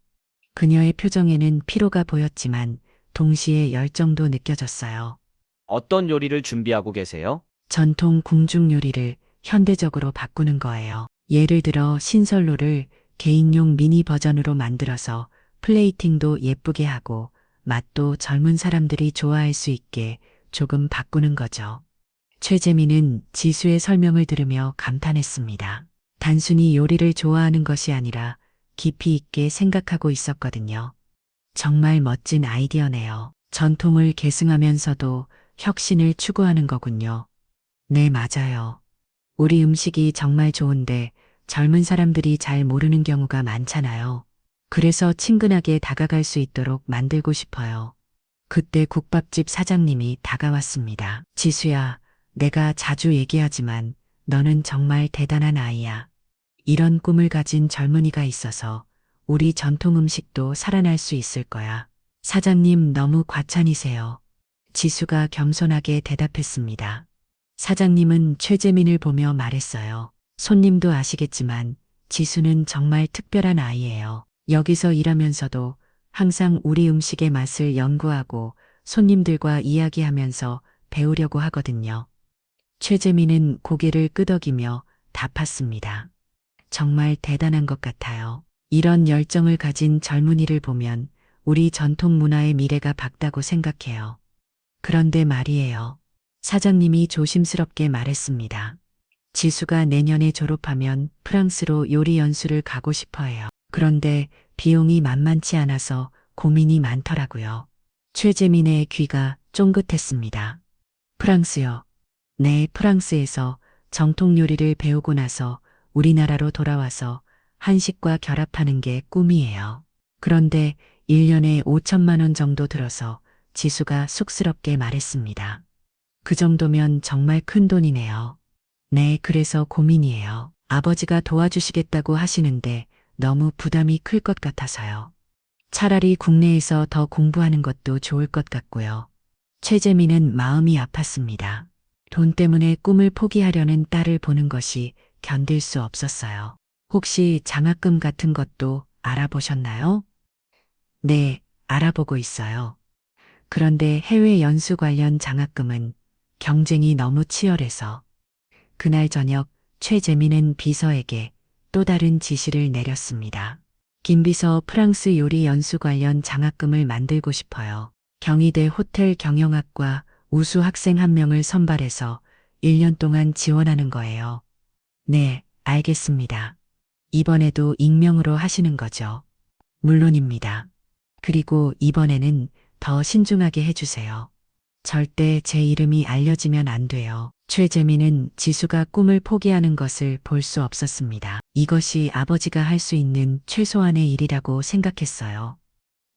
그녀의 표정에는 피로가 보였지만 동시에 열정도 느껴졌어요. 어떤 요리를 준비하고 계세요? 전통 궁중 요리를 현대적으로 바꾸는 거예요. 예를 들어 신설로를 개인용 미니 버전으로 만들어서 플레이팅도 예쁘게 하고 맛도 젊은 사람들이 좋아할 수 있게 조금 바꾸는 거죠. 최재민은 지수의 설명을 들으며 감탄했습니다. 단순히 요리를 좋아하는 것이 아니라 깊이 있게 생각하고 있었거든요. 정말 멋진 아이디어네요. 전통을 계승하면서도 혁신을 추구하는 거군요. 네, 맞아요. 우리 음식이 정말 좋은데 젊은 사람들이 잘 모르는 경우가 많잖아요. 그래서 친근하게 다가갈 수 있도록 만들고 싶어요. 그때 국밥집 사장님이 다가왔습니다. 지수야, 내가 자주 얘기하지만 너는 정말 대단한 아이야. 이런 꿈을 가진 젊은이가 있어서 우리 전통 음식도 살아날 수 있을 거야. 사장님 너무 과찬이세요. 지수가 겸손하게 대답했습니다. 사장님은 최재민을 보며 말했어요. 손님도 아시겠지만 지수는 정말 특별한 아이예요. 여기서 일하면서도 항상 우리 음식의 맛을 연구하고 손님들과 이야기하면서 배우려고 하거든요. 최재민은 고개를 끄덕이며 답했습니다. 정말 대단한 것 같아요. 이런 열정을 가진 젊은이를 보면 우리 전통 문화의 미래가 밝다고 생각해요. 그런데 말이에요. 사장님이 조심스럽게 말했습니다. 지수가 내년에 졸업하면 프랑스로 요리 연수를 가고 싶어 해요. 그런데 비용이 만만치 않아서 고민이 많더라고요. 최재민의 귀가 쫑긋했습니다. 프랑스요. 네, 프랑스에서 정통 요리를 배우고 나서 우리나라로 돌아와서 한식과 결합하는 게 꿈이에요. 그런데 1년에 5천만 원 정도 들어서 지수가 쑥스럽게 말했습니다. 그 정도면 정말 큰 돈이네요. 네, 그래서 고민이에요. 아버지가 도와주시겠다고 하시는데 너무 부담이 클 것 같아서요. 차라리 국내에서 더 공부하는 것도 좋을 것 같고요. 최재민은 마음이 아팠습니다. 돈 때문에 꿈을 포기하려는 딸을 보는 것이 견딜 수 없었어요. 혹시 장학금 같은 것도 알아보셨나요? 네, 알아보고 있어요. 그런데 해외 연수 관련 장학금은 경쟁이 너무 치열해서 그날 저녁 최재민은 비서에게 또 다른 지시를 내렸습니다. 김 비서 프랑스 요리 연수 관련 장학금을 만들고 싶어요. 경희대 호텔 경영학과 우수 학생 1명을 선발해서 1년 동안 지원하는 거예요. 네, 알겠습니다. 이번에도 익명으로 하시는 거죠? 물론입니다. 그리고 이번에는 더 신중하게 해주세요. 절대 제 이름이 알려지면 안 돼요. 최재민은 지수가 꿈을 포기하는 것을 볼 수 없었습니다. 이것이 아버지가 할 수 있는 최소한의 일이라고 생각했어요.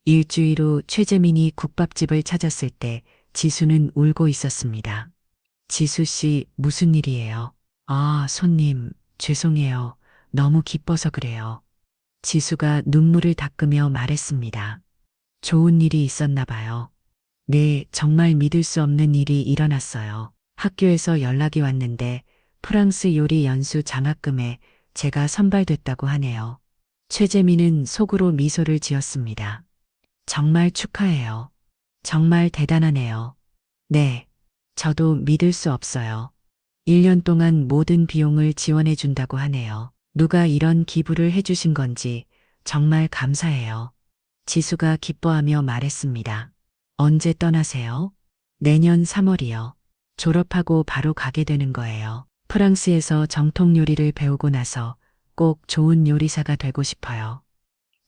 일주일 후 최재민이 국밥집을 찾았을 때 지수는 울고 있었습니다. 지수 씨, 무슨 일이에요? 아, 손님, 죄송해요. 너무 기뻐서 그래요. 지수가 눈물을 닦으며 말했습니다. 좋은 일이 있었나 봐요. 네, 정말 믿을 수 없는 일이 일어났어요. 학교에서 연락이 왔는데 프랑스 요리 연수 장학금에 제가 선발됐다고 하네요. 최재민은 속으로 미소를 지었습니다. 정말 축하해요. 정말 대단하네요. 네, 저도 믿을 수 없어요. 1년 동안 모든 비용을 지원해 준다고 하네요. 누가 이런 기부를 해주신 건지 정말 감사해요. 지수가 기뻐하며 말했습니다. 언제 떠나세요? 내년 3월이요. 졸업하고 바로 가게 되는 거예요. 프랑스에서 정통 요리를 배우고 나서 꼭 좋은 요리사가 되고 싶어요.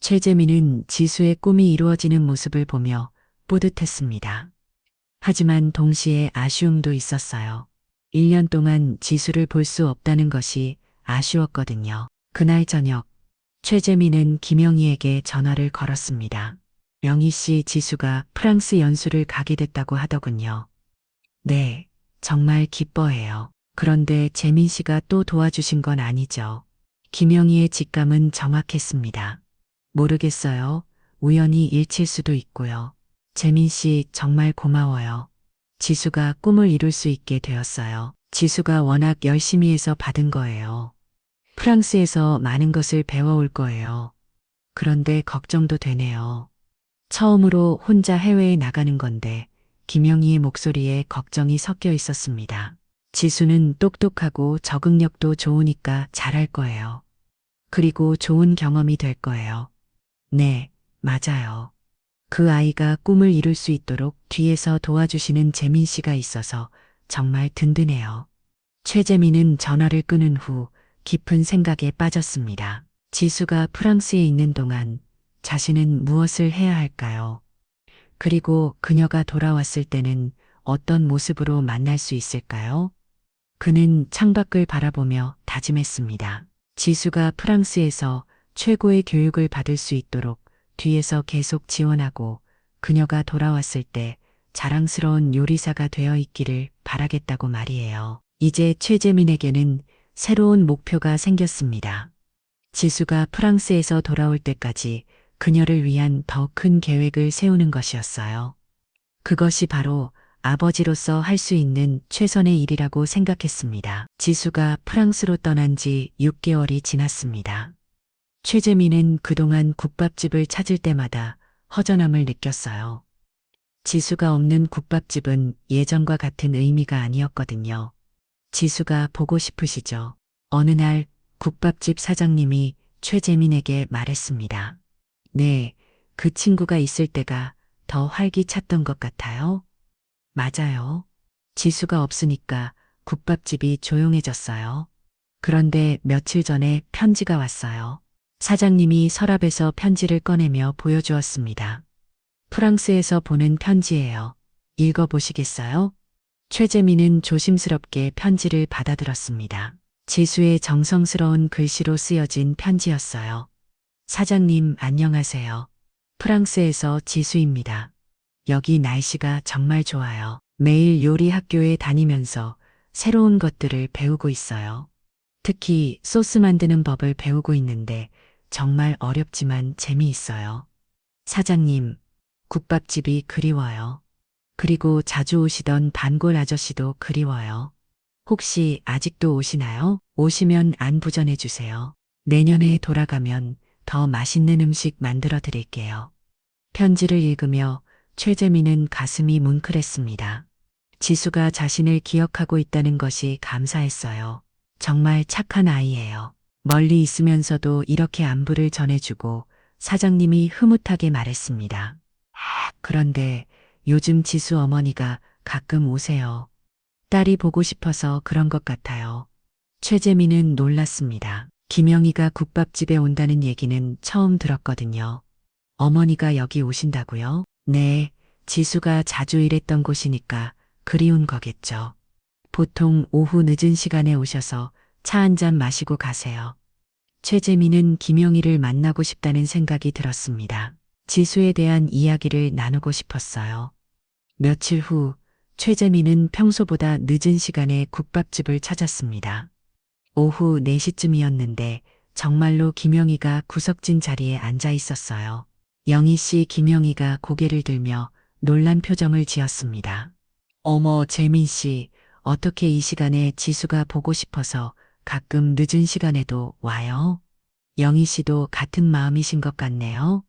최재민은 지수의 꿈이 이루어지는 모습을 보며 뿌듯했습니다. 하지만 동시에 아쉬움도 있었어요. 1년 동안 지수를 볼 수 없다는 것이 아쉬웠거든요. 그날 저녁, 최재민은 김영희에게 전화를 걸었습니다. 영희 씨, 지수가 프랑스 연수를 가게 됐다고 하더군요. 네, 정말 기뻐해요. 그런데 재민 씨가 또 도와주신 건 아니죠. 김영희의 직감은 정확했습니다. 모르겠어요. 우연히 일칠 수도 있고요. 재민 씨 정말 고마워요. 지수가 꿈을 이룰 수 있게 되었어요. 지수가 워낙 열심히 해서 받은 거예요. 프랑스에서 많은 것을 배워올 거예요. 그런데 걱정도 되네요. 처음으로 혼자 해외에 나가는 건데 김영희의 목소리에 걱정이 섞여 있었습니다. 지수는 똑똑하고 적응력도 좋으니까 잘할 거예요. 그리고 좋은 경험이 될 거예요. 네, 맞아요. 그 아이가 꿈을 이룰 수 있도록 뒤에서 도와주시는 재민 씨가 있어서 정말 든든해요. 최재민은 전화를 끊은 후 깊은 생각에 빠졌습니다. 지수가 프랑스에 있는 동안 자신은 무엇을 해야 할까요? 그리고 그녀가 돌아왔을 때는 어떤 모습으로 만날 수 있을까요? 그는 창밖을 바라보며 다짐했습니다. 지수가 프랑스에서 최고의 교육을 받을 수 있도록 뒤에서 계속 지원하고 그녀가 돌아왔을 때 자랑스러운 요리사가 되어 있기를 바라겠다고 말이에요. 이제 최재민에게는 새로운 목표가 생겼습니다. 지수가 프랑스에서 돌아올 때까지 그녀를 위한 더 큰 계획을 세우는 것이었어요. 그것이 바로 아버지로서 할 수 있는 최선의 일이라고 생각했습니다. 지수가 프랑스로 떠난 지 6개월이 지났습니다. 최재민은 그동안 국밥집을 찾을 때마다 허전함을 느꼈어요. 지수가 없는 국밥집은 예전과 같은 의미가 아니었거든요. 지수가 보고 싶으시죠? 어느 날 국밥집 사장님이 최재민에게 말했습니다. 네, 그 친구가 있을 때가 더 활기찼던 것 같아요. 맞아요. 지수가 없으니까 국밥집이 조용해졌어요. 그런데 며칠 전에 편지가 왔어요. 사장님이 서랍에서 편지를 꺼내며 보여주었습니다. 프랑스에서 보낸 편지예요. 읽어보시겠어요? 최재민은 조심스럽게 편지를 받아들었습니다. 지수의 정성스러운 글씨로 쓰여진 편지였어요. 사장님, 안녕하세요. 프랑스에서 지수입니다. 여기 날씨가 정말 좋아요. 매일 요리 학교에 다니면서 새로운 것들을 배우고 있어요. 특히 소스 만드는 법을 배우고 있는데 정말 어렵지만 재미있어요. 사장님, 국밥집이 그리워요. 그리고 자주 오시던 단골 아저씨도 그리워요. 혹시 아직도 오시나요? 오시면 안부 전해주세요. 내년에 돌아가면 더 맛있는 음식 만들어 드릴게요. 편지를 읽으며 최재민은 가슴이 뭉클했습니다. 지수가 자신을 기억하고 있다는 것이 감사했어요. 정말 착한 아이예요. 멀리 있으면서도 이렇게 안부를 전해주고 사장님이 흐뭇하게 말했습니다. 그런데 요즘 지수 어머니가 가끔 오세요. 딸이 보고 싶어서 그런 것 같아요. 최재민은 놀랐습니다. 김영희가 국밥집에 온다는 얘기는 처음 들었거든요. 어머니가 여기 오신다고요? 네, 지수가 자주 일했던 곳이니까 그리운 거겠죠. 보통 오후 늦은 시간에 오셔서 차 한 잔 마시고 가세요. 최재민은 김영희를 만나고 싶다는 생각이 들었습니다. 지수에 대한 이야기를 나누고 싶었어요. 며칠 후 최재민은 평소보다 늦은 시간에 국밥집을 찾았습니다. 오후 4시쯤이었는데 정말로 김영희가 구석진 자리에 앉아 있었어요. 영희 씨, 김영희가 고개를 들며 놀란 표정을 지었습니다. 어머, 재민 씨, 어떻게 이 시간에 지수가 보고 싶어서 가끔 늦은 시간에도 와요? 영희 씨도 같은 마음이신 것 같네요.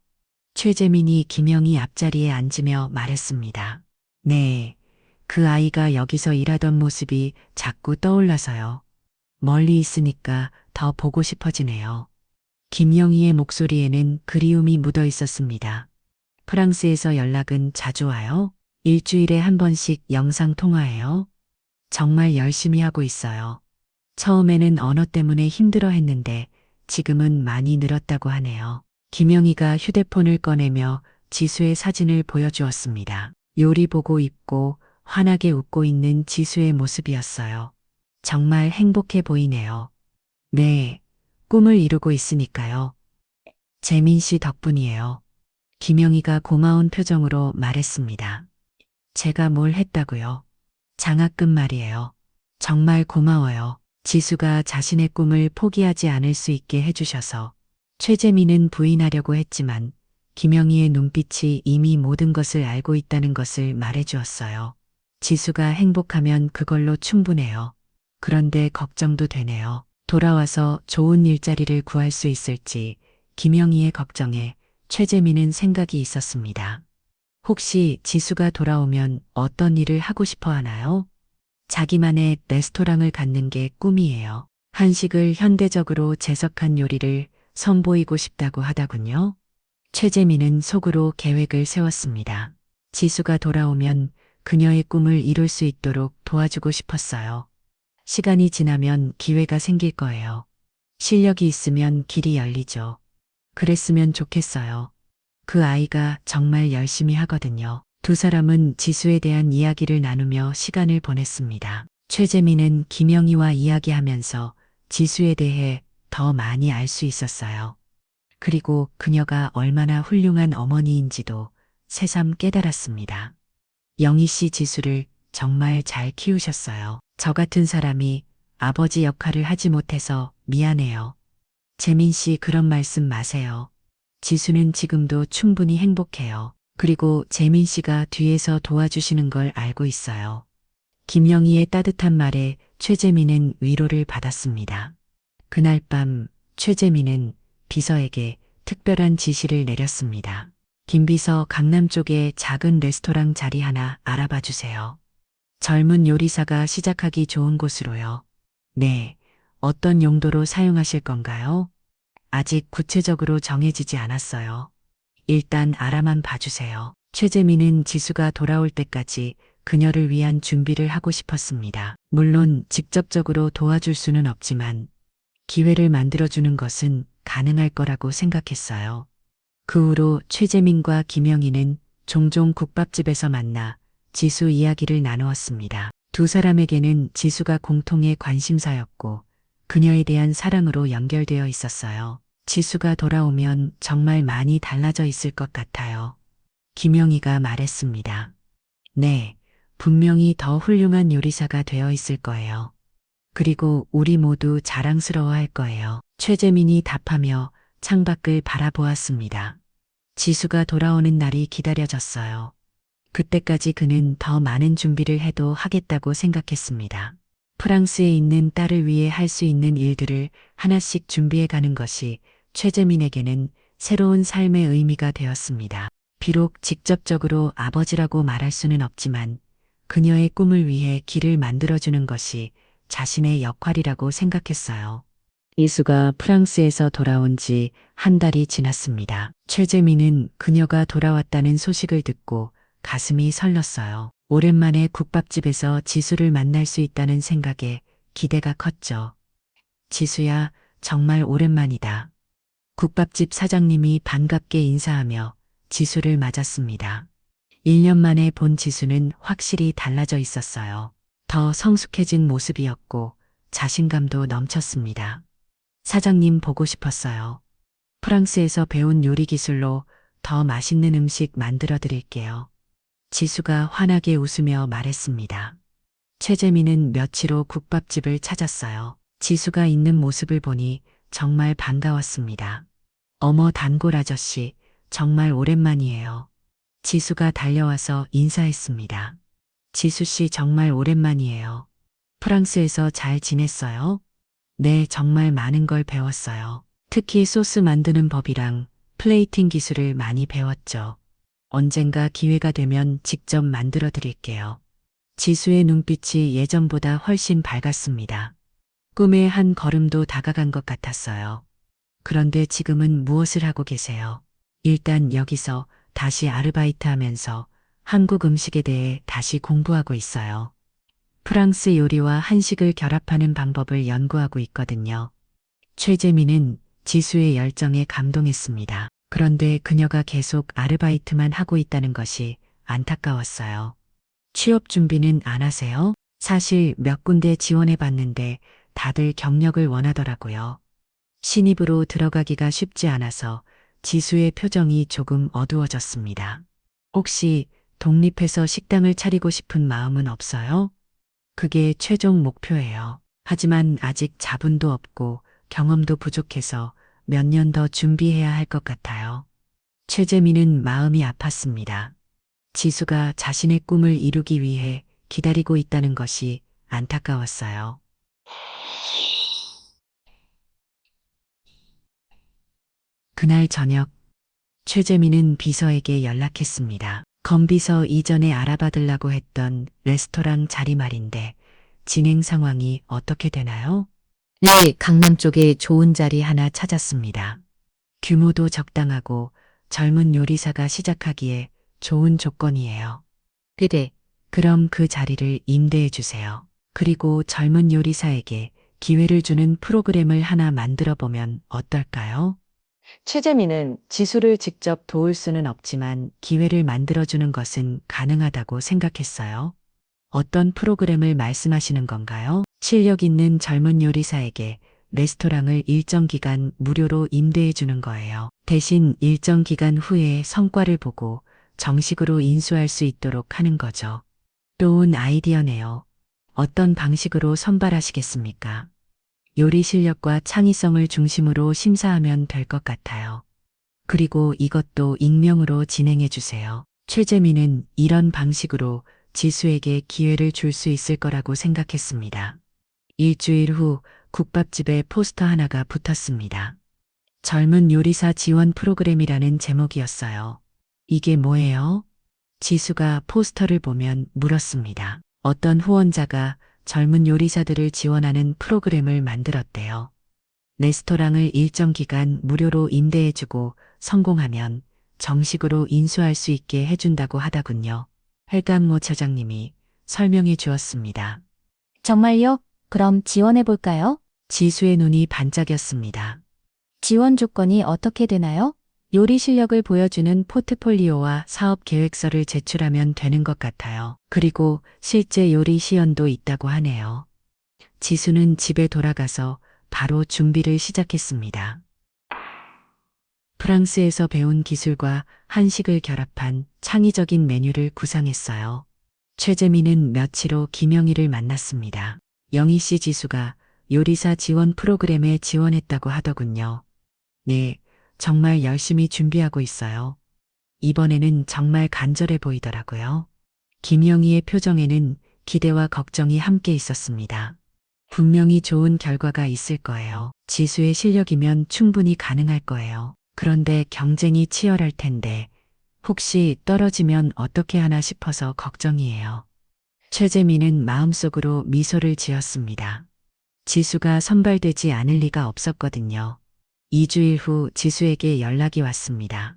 최재민이 김영희 앞자리에 앉으며 말했습니다. 네, 그 아이가 여기서 일하던 모습이 자꾸 떠올라서요. 멀리 있으니까 더 보고 싶어지네요. 김영희의 목소리에는 그리움이 묻어 있었습니다. 프랑스에서 연락은 자주 와요? 일주일에 한 번씩 영상 통화해요? 정말 열심히 하고 있어요. 처음에는 언어 때문에 힘들어 했는데 지금은 많이 늘었다고 하네요. 김영희가 휴대폰을 꺼내며 지수의 사진을 보여주었습니다. 요리 보고 입고 환하게 웃고 있는 지수의 모습이었어요. 정말 행복해 보이네요. 네, 꿈을 이루고 있으니까요. 재민 씨 덕분이에요. 김영희가 고마운 표정으로 말했습니다. 제가 뭘 했다고요? 장학금 말이에요. 정말 고마워요. 지수가 자신의 꿈을 포기하지 않을 수 있게 해주셔서 최재민은 부인하려고 했지만 김영희의 눈빛이 이미 모든 것을 알고 있다는 것을 말해주었어요. 지수가 행복하면 그걸로 충분해요. 그런데 걱정도 되네요. 돌아와서 좋은 일자리를 구할 수 있을지 김영희의 걱정에 최재민은 생각이 있었습니다. 혹시 지수가 돌아오면 어떤 일을 하고 싶어 하나요? 자기만의 레스토랑을 갖는 게 꿈이에요. 한식을 현대적으로 재석한 요리를 선보이고 싶다고 하더군요. 최재민은 속으로 계획을 세웠습니다. 지수가 돌아오면 그녀의 꿈을 이룰 수 있도록 도와주고 싶었어요. 시간이 지나면 기회가 생길 거예요. 실력이 있으면 길이 열리죠. 그랬으면 좋겠어요. 그 아이가 정말 열심히 하거든요. 두 사람은 지수에 대한 이야기를 나누며 시간을 보냈습니다. 최재민은 김영희와 이야기하면서 지수에 대해 더 많이 알 수 있었어요. 그리고 그녀가 얼마나 훌륭한 어머니인지도 새삼 깨달았습니다. 영희 씨 지수를 정말 잘 키우셨어요. 저 같은 사람이 아버지 역할을 하지 못해서 미안해요. 재민 씨 그런 말씀 마세요. 지수는 지금도 충분히 행복해요. 그리고 재민 씨가 뒤에서 도와주시는 걸 알고 있어요. 김영희의 따뜻한 말에 최재민은 위로를 받았습니다. 그날 밤 최재민은 비서에게 특별한 지시를 내렸습니다. 김 비서 강남 쪽에 작은 레스토랑 자리 하나 알아봐 주세요. 젊은 요리사가 시작하기 좋은 곳으로요. 네, 어떤 용도로 사용하실 건가요? 아직 구체적으로 정해지지 않았어요. 일단 알아만 봐주세요. 최재민은 지수가 돌아올 때까지 그녀를 위한 준비를 하고 싶었습니다. 물론 직접적으로 도와줄 수는 없지만 기회를 만들어주는 것은 가능할 거라고 생각했어요. 그 후로 최재민과 김영희는 종종 국밥집에서 만나 지수 이야기를 나누었습니다. 두 사람에게는 지수가 공통의 관심사였고 그녀에 대한 사랑으로 연결되어 있었어요. 지수가 돌아오면 정말 많이 달라져 있을 것 같아요. 김영희가 말했습니다. 네, 분명히 더 훌륭한 요리사가 되어 있을 거예요. 그리고 우리 모두 자랑스러워할 거예요. 최재민이 답하며 창밖을 바라보았습니다. 지수가 돌아오는 날이 기다려졌어요. 그때까지 그는 더 많은 준비를 해도 하겠다고 생각했습니다. 프랑스에 있는 딸을 위해 할 수 있는 일들을 하나씩 준비해 가는 것이 최재민에게는 새로운 삶의 의미가 되었습니다. 비록 직접적으로 아버지라고 말할 수는 없지만 그녀의 꿈을 위해 길을 만들어주는 것이 자신의 역할이라고 생각했어요. 이수가 프랑스에서 돌아온 지 한 달이 지났습니다. 최재민은 그녀가 돌아왔다는 소식을 듣고 가슴이 설렜어요. 오랜만에 국밥집에서 지수를 만날 수 있다는 생각에 기대가 컸죠. 지수야, 정말 오랜만이다. 국밥집 사장님이 반갑게 인사하며 지수를 맞았습니다. 1년 만에 본 지수는 확실히 달라져 있었어요. 더 성숙해진 모습이었고 자신감도 넘쳤습니다. 사장님 보고 싶었어요. 프랑스에서 배운 요리 기술로 더 맛있는 음식 만들어 드릴게요. 지수가 환하게 웃으며 말했습니다. 최재민은 며칠 후 국밥집을 찾았어요. 지수가 있는 모습을 보니 정말 반가웠습니다. 어머 단골 아저씨, 정말 오랜만이에요. 지수가 달려와서 인사했습니다. 지수 씨 정말 오랜만이에요. 프랑스에서 잘 지냈어요? 네, 정말 많은 걸 배웠어요. 특히 소스 만드는 법이랑 플레이팅 기술을 많이 배웠죠. 언젠가 기회가 되면 직접 만들어 드릴게요. 지수의 눈빛이 예전보다 훨씬 밝았습니다. 꿈의 한 걸음도 다가간 것 같았어요. 그런데 지금은 무엇을 하고 계세요? 일단 여기서 다시 아르바이트 하면서 한국 음식에 대해 다시 공부하고 있어요. 프랑스 요리와 한식을 결합하는 방법을 연구하고 있거든요. 최재민은 지수의 열정에 감동했습니다. 그런데 그녀가 계속 아르바이트만 하고 있다는 것이 안타까웠어요. 취업 준비는 안 하세요? 사실 몇 군데 지원해 봤는데 다들 경력을 원하더라고요. 신입으로 들어가기가 쉽지 않아서 지수의 표정이 조금 어두워졌습니다. 혹시 독립해서 식당을 차리고 싶은 마음은 없어요? 그게 최종 목표예요. 하지만 아직 자본도 없고 경험도 부족해서 몇 년 더 준비해야 할 것 같아요. 최재민은 마음이 아팠습니다. 지수가 자신의 꿈을 이루기 위해 기다리고 있다는 것이 안타까웠어요. 그날 저녁, 최재민은 비서에게 연락했습니다. 건비서 이전에 알아봐달라고 했던 레스토랑 자리 말인데 진행 상황이 어떻게 되나요? 네, 강남 쪽에 좋은 자리 하나 찾았습니다. 규모도 적당하고 젊은 요리사가 시작하기에 좋은 조건이에요. 그래, 그럼 그 자리를 임대해 주세요. 그리고 젊은 요리사에게 기회를 주는 프로그램을 하나 만들어 보면 어떨까요? 최재민은 지수를 직접 도울 수는 없지만 기회를 만들어주는 것은 가능하다고 생각했어요. 어떤 프로그램을 말씀하시는 건가요? 실력 있는 젊은 요리사에게 레스토랑을 일정 기간 무료로 임대해 주는 거예요. 대신 일정 기간 후에 성과를 보고 정식으로 인수할 수 있도록 하는 거죠. 좋은 아이디어네요. 어떤 방식으로 선발하시겠습니까? 요리 실력과 창의성을 중심으로 심사하면 될 것 같아요. 그리고 이것도 익명으로 진행해 주세요. 최재민은 이런 방식으로 지수에게 기회를 줄 수 있을 거라고 생각했습니다. 일주일 후 국밥집에 포스터 하나가 붙었습니다. 젊은 요리사 지원 프로그램이라는 제목이었어요. 이게 뭐예요? 지수가 포스터를 보면 물었습니다. 어떤 후원자가 젊은 요리사들을 지원하는 프로그램을 만들었대요. 레스토랑을 일정 기간 무료로 임대해주고 성공하면 정식으로 인수할 수 있게 해준다고 하더군요. 회감모 차장님이 설명해 주었습니다. 정말요? 그럼 지원해 볼까요? 지수의 눈이 반짝였습니다. 지원 조건이 어떻게 되나요? 요리 실력을 보여주는 포트폴리오와 사업 계획서를 제출하면 되는 것 같아요. 그리고 실제 요리 시연도 있다고 하네요. 지수는 집에 돌아가서 바로 준비를 시작했습니다. 프랑스에서 배운 기술과 한식을 결합한 창의적인 메뉴를 구상했어요. 최재민은 며칠 후 김영희를 만났습니다. 영희 씨 지수가 요리사 지원 프로그램에 지원했다고 하더군요. 네, 정말 열심히 준비하고 있어요. 이번에는 정말 간절해 보이더라고요. 김영희의 표정에는 기대와 걱정이 함께 있었습니다. 분명히 좋은 결과가 있을 거예요. 지수의 실력이면 충분히 가능할 거예요. 그런데 경쟁이 치열할 텐데 혹시 떨어지면 어떻게 하나 싶어서 걱정이에요. 최재민은 마음속으로 미소를 지었습니다. 지수가 선발되지 않을 리가 없었거든요. 2주일 후 지수에게 연락이 왔습니다.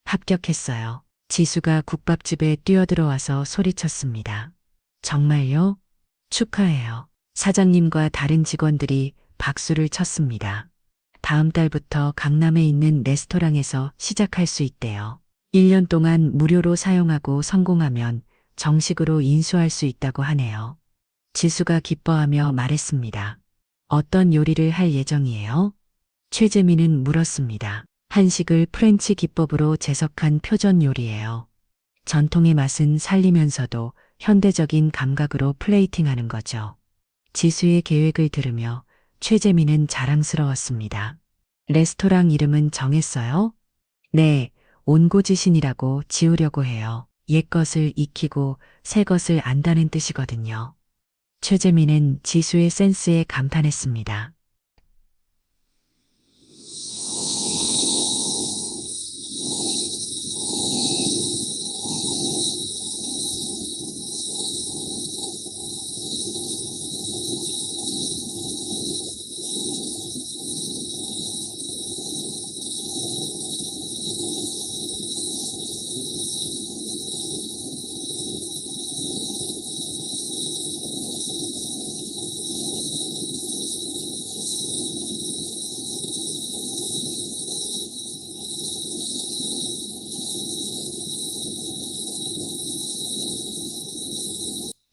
합격했어요. 지수가 국밥집에 뛰어들어와서 소리쳤습니다. 정말요? 축하해요. 사장님과 다른 직원들이 박수를 쳤습니다. 다음 달부터 강남에 있는 레스토랑에서 시작할 수 있대요. 1년 동안 무료로 사용하고 성공하면 정식으로 인수할 수 있다고 하네요. 지수가 기뻐하며 말했습니다. 어떤 요리를 할 예정이에요? 최재민은 물었습니다. 한식을 프렌치 기법으로 재석한 표전 요리예요. 전통의 맛은 살리면서도 현대적인 감각으로 플레이팅하는 거죠. 지수의 계획을 들으며 최재민은 자랑스러웠습니다. 레스토랑 이름은 정했어요? 네, 온고지신이라고 지으려고 해요. 옛것을 익히고 새것을 안다는 뜻이거든요. 최재민은 지수의 센스에 감탄했습니다.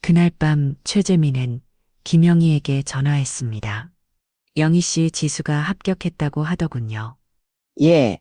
그날 밤 최재민은 김영희에게 전화했습니다. 영희 씨 지수가 합격했다고 하더군요. 예.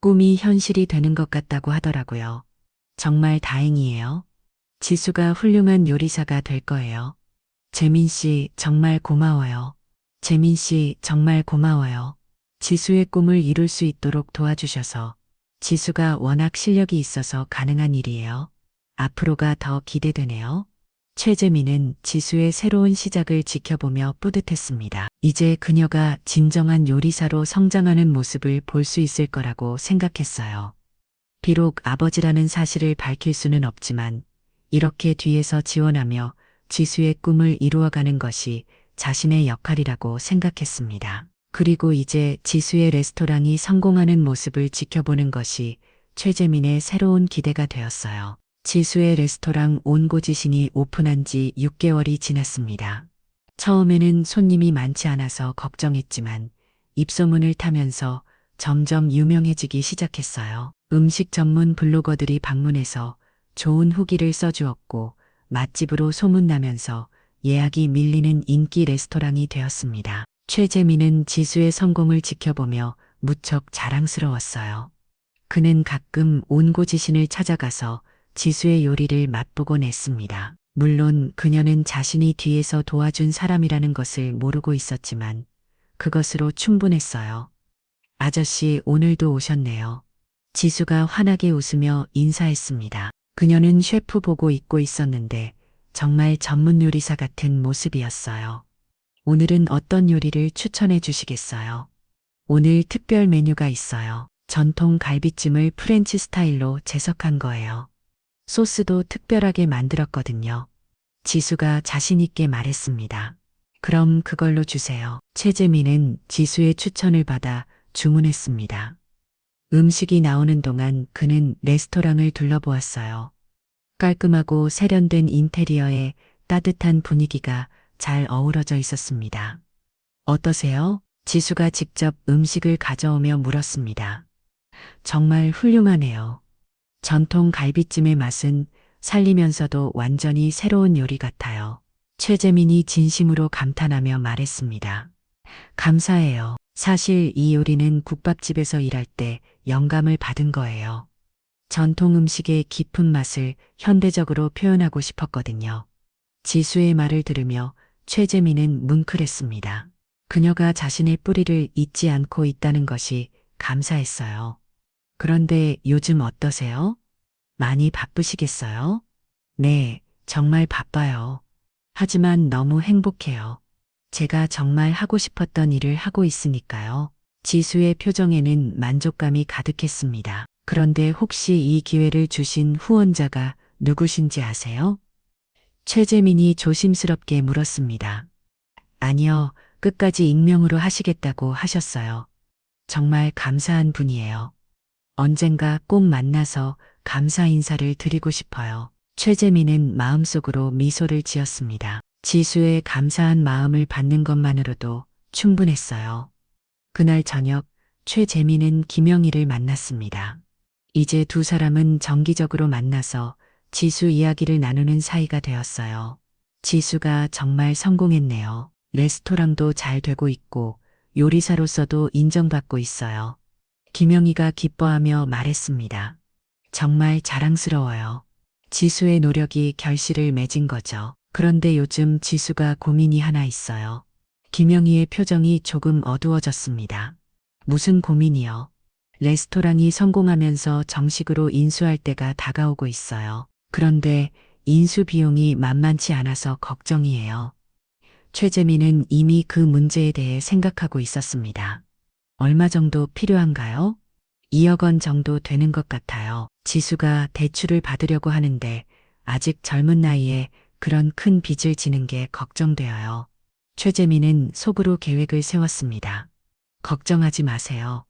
꿈이 현실이 되는 것 같다고 하더라고요. 정말 다행이에요. 지수가 훌륭한 요리사가 될 거예요. 재민 씨 정말 고마워요. 재민 씨 정말 고마워요. 지수의 꿈을 이룰 수 있도록 도와주셔서. 지수가 워낙 실력이 있어서 가능한 일이에요. 앞으로가 더 기대되네요. 최재민은 지수의 새로운 시작을 지켜보며 뿌듯했습니다. 이제 그녀가 진정한 요리사로 성장하는 모습을 볼 수 있을 거라고 생각했어요. 비록 아버지라는 사실을 밝힐 수는 없지만 이렇게 뒤에서 지원하며 지수의 꿈을 이루어가는 것이 자신의 역할이라고 생각했습니다. 그리고 이제 지수의 레스토랑이 성공하는 모습을 지켜보는 것이 최재민의 새로운 기대가 되었어요. 지수의 레스토랑 온고지신이 오픈한 지 6개월이 지났습니다. 처음에는 손님이 많지 않아서 걱정했지만 입소문을 타면서 점점 유명해지기 시작했어요. 음식 전문 블로거들이 방문해서 좋은 후기를 써주었고 맛집으로 소문나면서 예약이 밀리는 인기 레스토랑이 되었습니다. 최재민은 지수의 성공을 지켜보며 무척 자랑스러웠어요. 그는 가끔 온고지신을 찾아가서 지수의 요리를 맛보곤 했습니다. 물론 그녀는 자신이 뒤에서 도와준 사람이라는 것을 모르고 있었지만 그것으로 충분했어요. 아저씨 오늘도 오셨네요. 지수가 환하게 웃으며 인사했습니다. 그녀는 셰프 보고 입고 있었는데 정말 전문 요리사 같은 모습이었어요. 오늘은 어떤 요리를 추천해 주시겠어요? 오늘 특별 메뉴가 있어요. 전통 갈비찜을 프렌치 스타일로 재석한 거예요. 소스도 특별하게 만들었거든요. 지수가 자신있게 말했습니다. 그럼 그걸로 주세요. 최재민은 지수의 추천을 받아 주문했습니다. 음식이 나오는 동안 그는 레스토랑을 둘러보았어요. 깔끔하고 세련된 인테리어에 따뜻한 분위기가 잘 어우러져 있었습니다. 어떠세요? 지수가 직접 음식을 가져오며 물었습니다. 정말 훌륭하네요. 전통 갈비찜의 맛은 살리면서도 완전히 새로운 요리 같아요. 최재민이 진심으로 감탄하며 말했습니다. 감사해요. 사실 이 요리는 국밥집에서 일할 때 영감을 받은 거예요. 전통 음식의 깊은 맛을 현대적으로 표현하고 싶었거든요. 지수의 말을 들으며 최재민은 뭉클했습니다. 그녀가 자신의 뿌리를 잊지 않고 있다는 것이 감사했어요. 그런데 요즘 어떠세요? 많이 바쁘시겠어요? 네, 정말 바빠요. 하지만 너무 행복해요. 제가 정말 하고 싶었던 일을 하고 있으니까요. 지수의 표정에는 만족감이 가득했습니다. 그런데 혹시 이 기회를 주신 후원자가 누구신지 아세요? 최재민이 조심스럽게 물었습니다. 아니요, 끝까지 익명으로 하시겠다고 하셨어요. 정말 감사한 분이에요. 언젠가 꼭 만나서 감사 인사를 드리고 싶어요. 최재민은 마음속으로 미소를 지었습니다. 지수의 감사한 마음을 받는 것만으로도 충분했어요. 그날 저녁 최재민은 김영희를 만났습니다. 이제 두 사람은 정기적으로 만나서 지수 이야기를 나누는 사이가 되었어요. 지수가 정말 성공했네요. 레스토랑도 잘 되고 있고 요리사로서도 인정받고 있어요. 김영희가 기뻐하며 말했습니다. 정말 자랑스러워요. 지수의 노력이 결실을 맺은 거죠. 그런데 요즘 지수가 고민이 하나 있어요. 김영희의 표정이 조금 어두워졌습니다. 무슨 고민이요? 레스토랑이 성공하면서 정식으로 인수할 때가 다가오고 있어요. 그런데 인수 비용이 만만치 않아서 걱정이에요. 최재민은 이미 그 문제에 대해 생각하고 있었습니다. 얼마 정도 필요한가요? 2억 원 정도 되는 것 같아요. 지수가 대출을 받으려고 하는데 아직 젊은 나이에 그런 큰 빚을 지는 게 걱정되어요. 최재민은 속으로 계획을 세웠습니다. 걱정하지 마세요.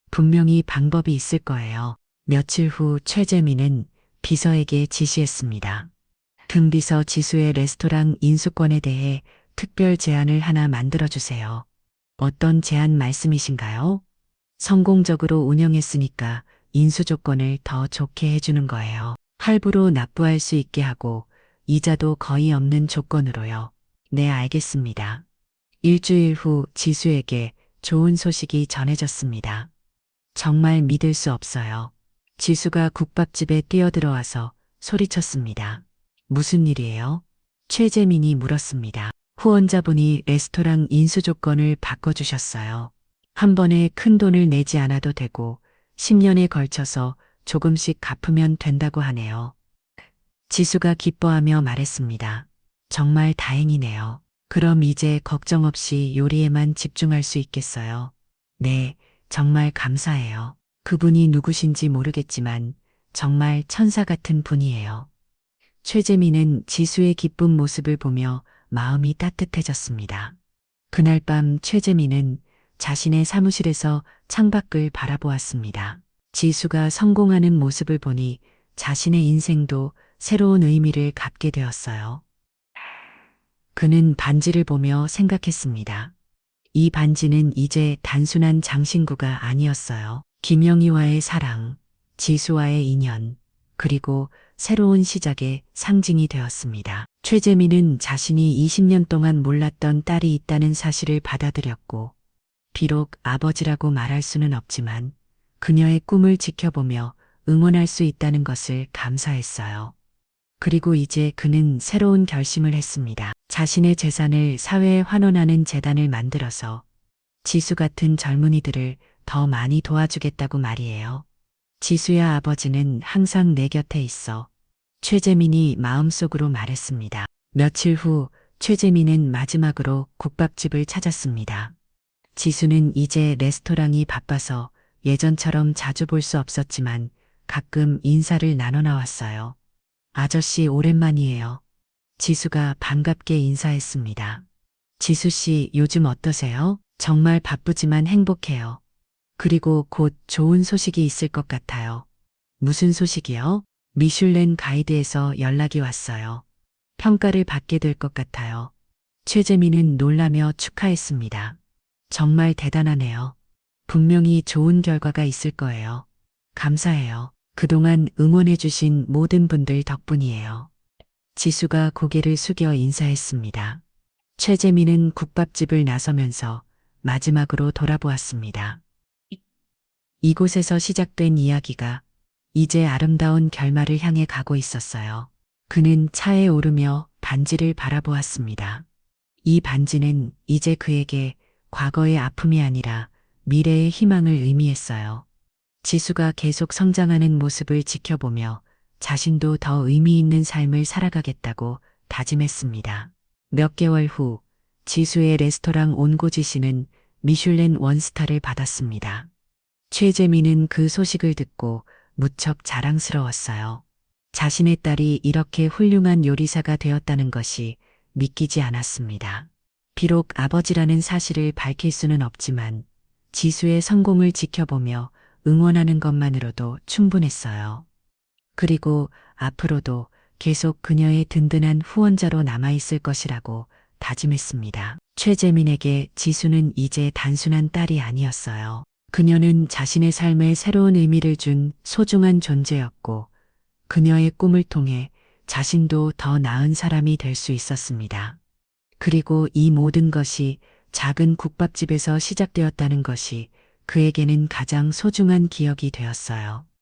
분명히 방법이 있을 거예요. 며칠 후 최재민은 비서에게 지시했습니다. 금비서 지수의 레스토랑 인수권에 대해 특별 제안을 하나 만들어주세요. 어떤 제안 말씀이신가요? 성공적으로 운영했으니까 인수 조건을 더 좋게 해주는 거예요. 할부로 납부할 수 있게 하고 이자도 거의 없는 조건으로요. 네, 알겠습니다. 일주일 후 지수에게 좋은 소식이 전해졌습니다. 정말 믿을 수 없어요. 지수가 국밥집에 뛰어들어와서 소리쳤습니다. 무슨 일이에요? 최재민이 물었습니다. 후원자분이 레스토랑 인수 조건을 바꿔주셨어요. 한 번에 큰 돈을 내지 않아도 되고 10년에 걸쳐서 조금씩 갚으면 된다고 하네요. 지수가 기뻐하며 말했습니다. 정말 다행이네요. 그럼 이제 걱정 없이 요리에만 집중할 수 있겠어요. 네, 정말 감사해요. 그분이 누구신지 모르겠지만 정말 천사 같은 분이에요. 최재민은 지수의 기쁜 모습을 보며 마음이 따뜻해졌습니다. 그날 밤 최재민은 자신의 사무실에서 창밖을 바라보았습니다. 지수가 성공하는 모습을 보니 자신의 인생도 새로운 의미를 갖게 되었어요. 그는 반지를 보며 생각했습니다. 이 반지는 이제 단순한 장신구가 아니었어요. 김영희와의 사랑, 지수와의 인연, 그리고 새로운 시작의 상징이 되었습니다. 최재민은 자신이 20년 동안 몰랐던 딸이 있다는 사실을 받아들였고, 비록 아버지라고 말할 수는 없지만 그녀의 꿈을 지켜보며 응원할 수 있다는 것을 감사했어요. 그리고 이제 그는 새로운 결심을 했습니다. 자신의 재산을 사회에 환원하는 재단을 만들어서 지수 같은 젊은이들을 더 많이 도와주겠다고 말이에요. 지수야, 아버지는 항상 내 곁에 있어. 최재민이 마음속으로 말했습니다. 며칠 후 최재민은 마지막으로 국밥집을 찾았습니다. 지수는 이제 레스토랑이 바빠서 예전처럼 자주 볼 수 없었지만 가끔 인사를 나눠 나왔어요. 아저씨, 오랜만이에요. 지수가 반갑게 인사했습니다. 지수 씨, 요즘 어떠세요? 정말 바쁘지만 행복해요. 그리고 곧 좋은 소식이 있을 것 같아요. 무슨 소식이요? 미슐랭 가이드에서 연락이 왔어요. 평가를 받게 될 것 같아요. 최재민은 놀라며 축하했습니다. 정말 대단하네요. 분명히 좋은 결과가 있을 거예요. 감사해요. 그동안 응원해주신 모든 분들 덕분이에요. 지수가 고개를 숙여 인사했습니다. 최재민은 국밥집을 나서면서 마지막으로 돌아보았습니다. 이곳에서 시작된 이야기가 이제 아름다운 결말을 향해 가고 있었어요. 그는 차에 오르며 반지를 바라보았습니다. 이 반지는 이제 그에게 과거의 아픔이 아니라 미래의 희망을 의미했어요. 지수가 계속 성장하는 모습을 지켜보며 자신도 더 의미 있는 삶을 살아가겠다고 다짐했습니다. 몇 개월 후 지수의 레스토랑 온고지시는 미슐랭 원스타를 받았습니다. 최재민은 그 소식을 듣고 무척 자랑스러웠어요. 자신의 딸이 이렇게 훌륭한 요리사가 되었다는 것이 믿기지 않았습니다. 비록 아버지라는 사실을 밝힐 수는 없지만 지수의 성공을 지켜보며 응원하는 것만으로도 충분했어요. 그리고 앞으로도 계속 그녀의 든든한 후원자로 남아있을 것이라고 다짐했습니다. 최재민에게 지수는 이제 단순한 딸이 아니었어요. 그녀는 자신의 삶에 새로운 의미를 준 소중한 존재였고 그녀의 꿈을 통해 자신도 더 나은 사람이 될 수 있었습니다. 그리고 이 모든 것이 작은 국밥집에서 시작되었다는 것이 그에게는 가장 소중한 기억이 되었어요.